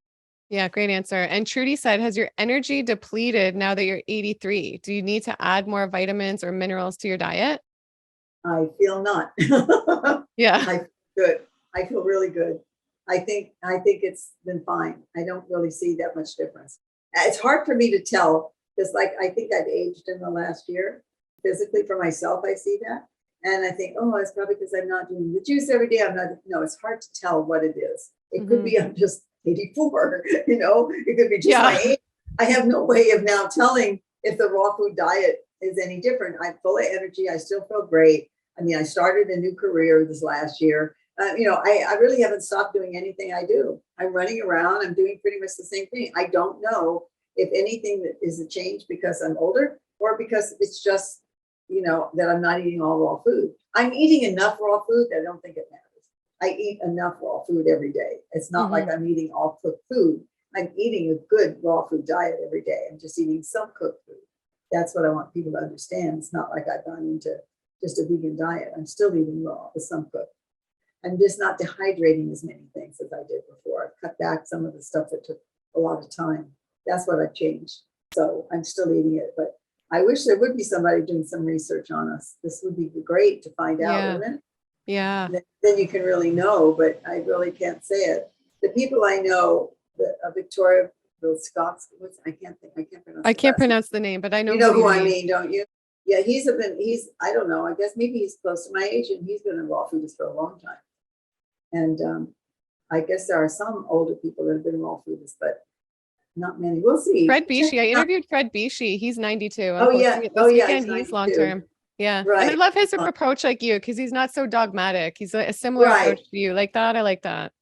Yeah, great answer. And Trudy said, has your energy depleted now that you're 83? Do you need to add more vitamins or minerals to your diet? I feel not. Yeah. I feel good. I feel really good. I think it's been fine. I don't really see that much difference. It's hard for me to tell because I think I've aged in the last year. Physically for myself, I see that. And I think, it's probably because I'm not doing the juice every day. It's hard to tell what it is. It could be I'm just 84, it could be just my age. I have no way of now telling if the raw food diet is any different. I'm full of energy. I still feel great. I mean, I started a new career this last year. I really haven't stopped doing anything I do. I'm running around. I'm doing pretty much the same thing. I don't know if anything that is a change because I'm older or because it's just, that I'm not eating all raw food. I'm eating enough raw food that I don't think it matters. I eat enough raw food every day. It's not like I'm eating all cooked food. I'm eating a good raw food diet every day. I'm just eating some cooked food. That's what I want people to understand. It's not like I've gone into just a vegan diet. I'm still eating raw with some cooked. I'm just not dehydrating as many things as I did before. I've cut back some of the stuff that took a lot of time. That's what I've changed. So I'm still eating it, but I wish there would be somebody doing some research on us. This would be great to find out, wouldn't it? Yeah. Then you can really know, but I really can't say it. The people I know, Victoria, the Scots, I can't pronounce the name, but I know you know who I mean, don't you? Yeah, he's I don't know. I guess maybe he's close to my age, and he's been in raw foodist for a long time. And I guess there are some older people that have been raw foodists, but not many. We'll see. Fred Bishi. I interviewed Fred Bishi. He's 92. Oh yeah. He's long term. Yeah. Right. And I love his approach like you because he's not so dogmatic. He's a similar approach to you. Like that. I like that.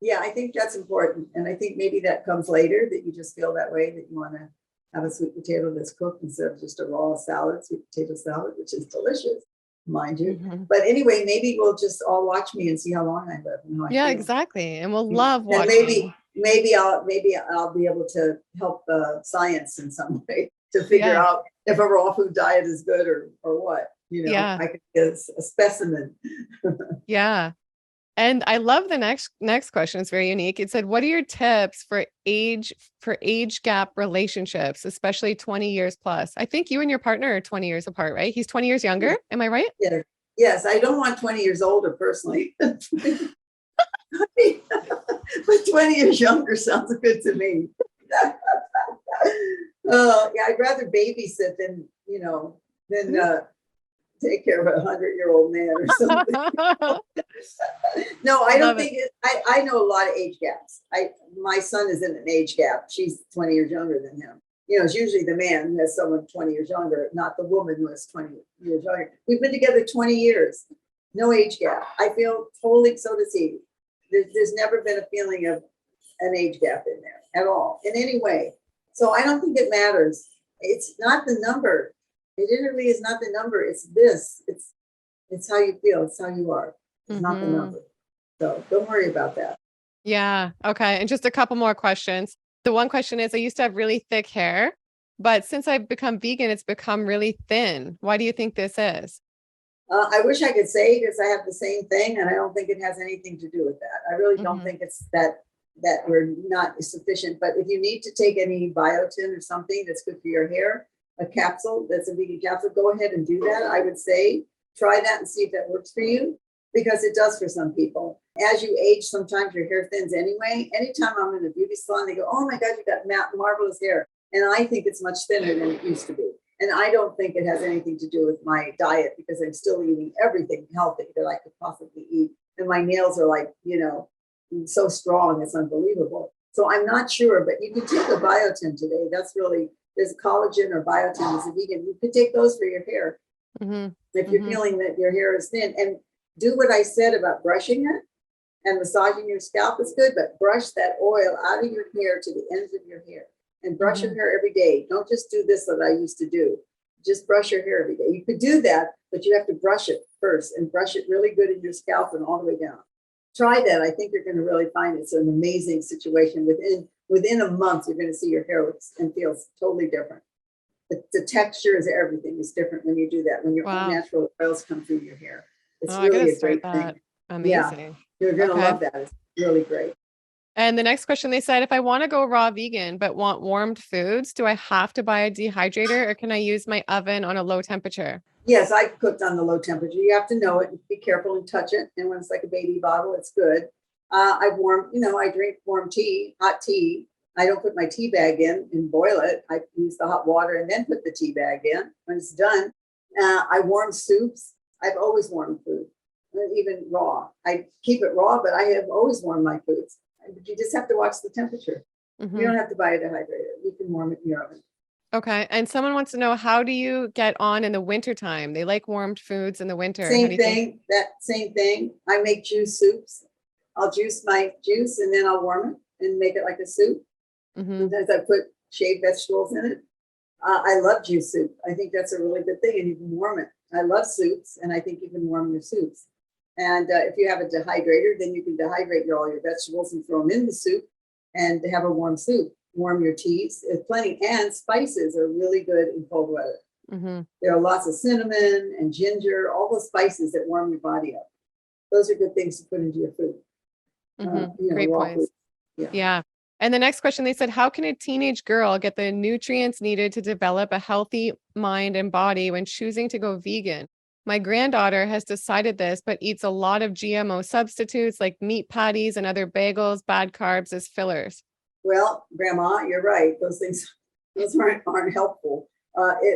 Yeah, I think that's important. And I think maybe that comes later that you just feel that way, that you want to have a sweet potato that's cooked instead of just a raw salad, sweet potato salad, which is delicious, mind you. But anyway, maybe we'll just all watch me and see how long I live and how I feel. Exactly. And we'll love and watching. Maybe I'll be able to help science in some way to figure out if a raw food diet is good or what. I could get a specimen. Yeah. And I love the next question. It's very unique. It said, what are your tips for age gap relationships, especially 20 years plus? I think you and your partner are 20 years apart, right? He's 20 years younger. Am I right? Yeah. Yes. I don't want 20 years older personally. But 20 years younger sounds good to me. I'd rather babysit than take care of a 100-year-old man or something. No, I don't think I know a lot of age gaps. My son is in an age gap. She's 20 years younger than him. It's usually the man who has someone 20 years younger, not the woman who is 20 years younger. We've been together 20 years. No age gap. I feel totally, so does he. There's never been a feeling of an age gap in there at all, in any way. So I don't think it matters. It's not the number. It really is not the number. It's this. It's how you feel. It's how you are. It's not the number. So don't worry about that. Yeah. Okay. And just a couple more questions. The one question is, I used to have really thick hair But since I've become vegan, it's become really thin. Why do you think this is? I wish I could say because I have the same thing, and I don't think it has anything to do with that. I really don't think it's that we're not sufficient. But if you need to take any biotin or something that's good for your hair, a capsule that's a vegan capsule, go ahead and do that. I would say try that and see if that works for you, because it does for some people. As you age, sometimes your hair thins anyway. Anytime I'm in a beauty salon, they go, "Oh my God, you got marvelous hair," and I think it's much thinner than it used to be. And I don't think it has anything to do with my diet, because I'm still eating everything healthy that I could possibly eat. And my nails are like, so strong, it's unbelievable. So I'm not sure, but you could take a biotin today. That's really, there's collagen or biotin as a vegan. You could take those for your hair. If you're feeling that your hair is thin, and do what I said about brushing it and massaging your scalp is good, but brush that oil out of your hair to the ends of your hair. And brush your hair every day. Don't just do this that I used to do. Just brush your hair every day. You could do that, but you have to brush it first and brush it really good in your scalp and all the way down. Try that. I think you're going to really find it's an amazing situation. Within a month, you're going to see your hair looks and feels totally different. The texture is everything is different when you do that. When your own natural oils come through your hair, it's really a great thing. Amazing. Yeah, you're going to love that. It's really great. And the next question, they said, if I want to go raw vegan but want warmed foods, do I have to buy a dehydrator, or can I use my oven on a low temperature? Yes, I cooked on the low temperature. You have to know it. Be careful and touch it. And when it's like a baby bottle, it's good. I drink warm tea, hot tea. I don't put my tea bag in and boil it. I use the hot water and then put the tea bag in when it's done. I warm soups. I've always warmed food, even raw. I keep it raw, but I have always warmed my foods. You just have to watch the temperature. You don't have to buy a dehydrator. You can warm it in your oven. Okay. And someone wants to know, how do you get on in the wintertime? They like warmed foods in the winter. Same thing. I make juice soups. I'll juice my juice and then I'll warm it and make it like a soup. Sometimes I put shaved vegetables in it. I love juice soup. I think that's a really good thing, and you can warm it. I love soups, and I think you can warm your soups. And if you have a dehydrator, then you can dehydrate all your vegetables and throw them in the soup and have a warm soup. Warm your teas. There's plenty, and spices are really good in cold weather. There are lots of cinnamon and ginger, all those spices that warm your body up. Those are good things to put into your food. Great points. Yeah. And the next question, they said, how can a teenage girl get the nutrients needed to develop a healthy mind and body when choosing to go vegan? My granddaughter has decided this, but eats a lot of GMO substitutes like meat patties and other bagels, bad carbs as fillers. Well, Grandma, you're right. Those aren't helpful.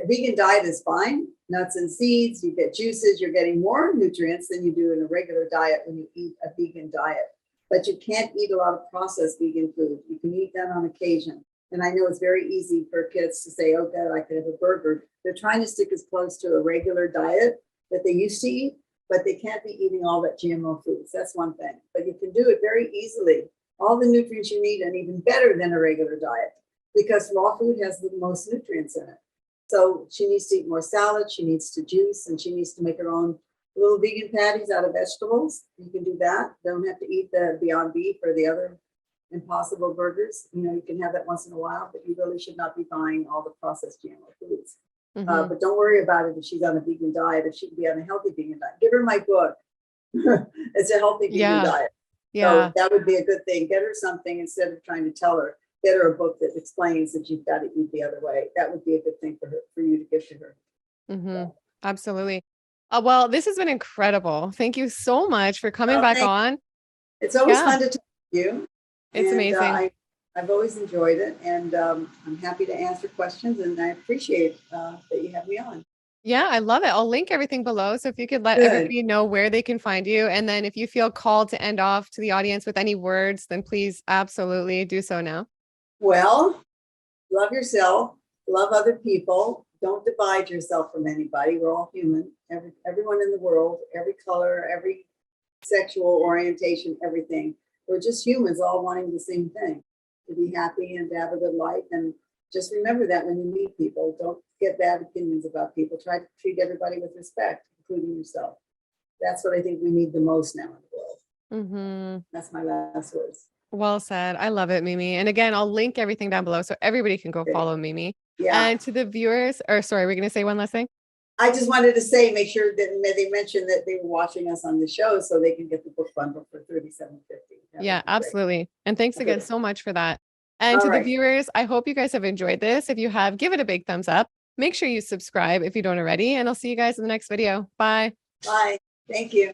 Vegan diet is fine. Nuts and seeds, you get juices, you're getting more nutrients than you do in a regular diet when you eat a vegan diet. But you can't eat a lot of processed vegan food. You can eat that on occasion. And I know it's very easy for kids to say, oh God, I could have a burger. They're trying to stick as close to a regular diet that they used to eat, but they can't be eating all that GMO foods. That's one thing. But you can do it very easily. All the nutrients you need, and even better than a regular diet, because raw food has the most nutrients in it. So she needs to eat more salad, she needs to juice, and she needs to make her own little vegan patties out of vegetables. You can do that. Don't have to eat the Beyond Beef or the other Impossible burgers. You can have that once in a while, but you really should not be buying all the processed GMO foods. But don't worry about it if she's on a vegan diet, if she can be on a healthy vegan diet. Give her my book. It's a healthy vegan diet. So that would be a good thing. Get her something instead of trying to tell her. Get her a book that explains that you've got to eat the other way. That would be a good thing for you to give to her. Absolutely. Well, this has been incredible. Thank you so much for coming back on. It's always fun to talk to you. It's amazing. I've always enjoyed it, and I'm happy to answer questions, and I appreciate that you have me on. Yeah, I love it. I'll link everything below. So if you could let everybody know where they can find you. And then if you feel called to end off to the audience with any words, then please absolutely do so now. Well, love yourself, love other people. Don't divide yourself from anybody. We're all human. Everyone in the world, every color, every sexual orientation, everything. We're just humans all wanting the same thing, to be happy and to have a good life. And just remember that when you meet people, don't get bad opinions about people. Try to treat everybody with respect, including yourself. That's what I think we need the most now in the world. That's my last words. Well said. I love it, Mimi. And again, I'll link everything down below so everybody can go follow Mimi. Yeah. And to the viewers, or sorry, we're going to say one last thing. I just wanted to say, make sure that they mention that they were watching us on the show so they can get the book bundle for $37.50. Yeah, absolutely. And thanks again so much for that. And All to the right. viewers, I hope you guys have enjoyed this. If you have, give it a big thumbs up. Make sure you subscribe if you don't already, and I'll see you guys in the next video. Bye. Bye. Thank you.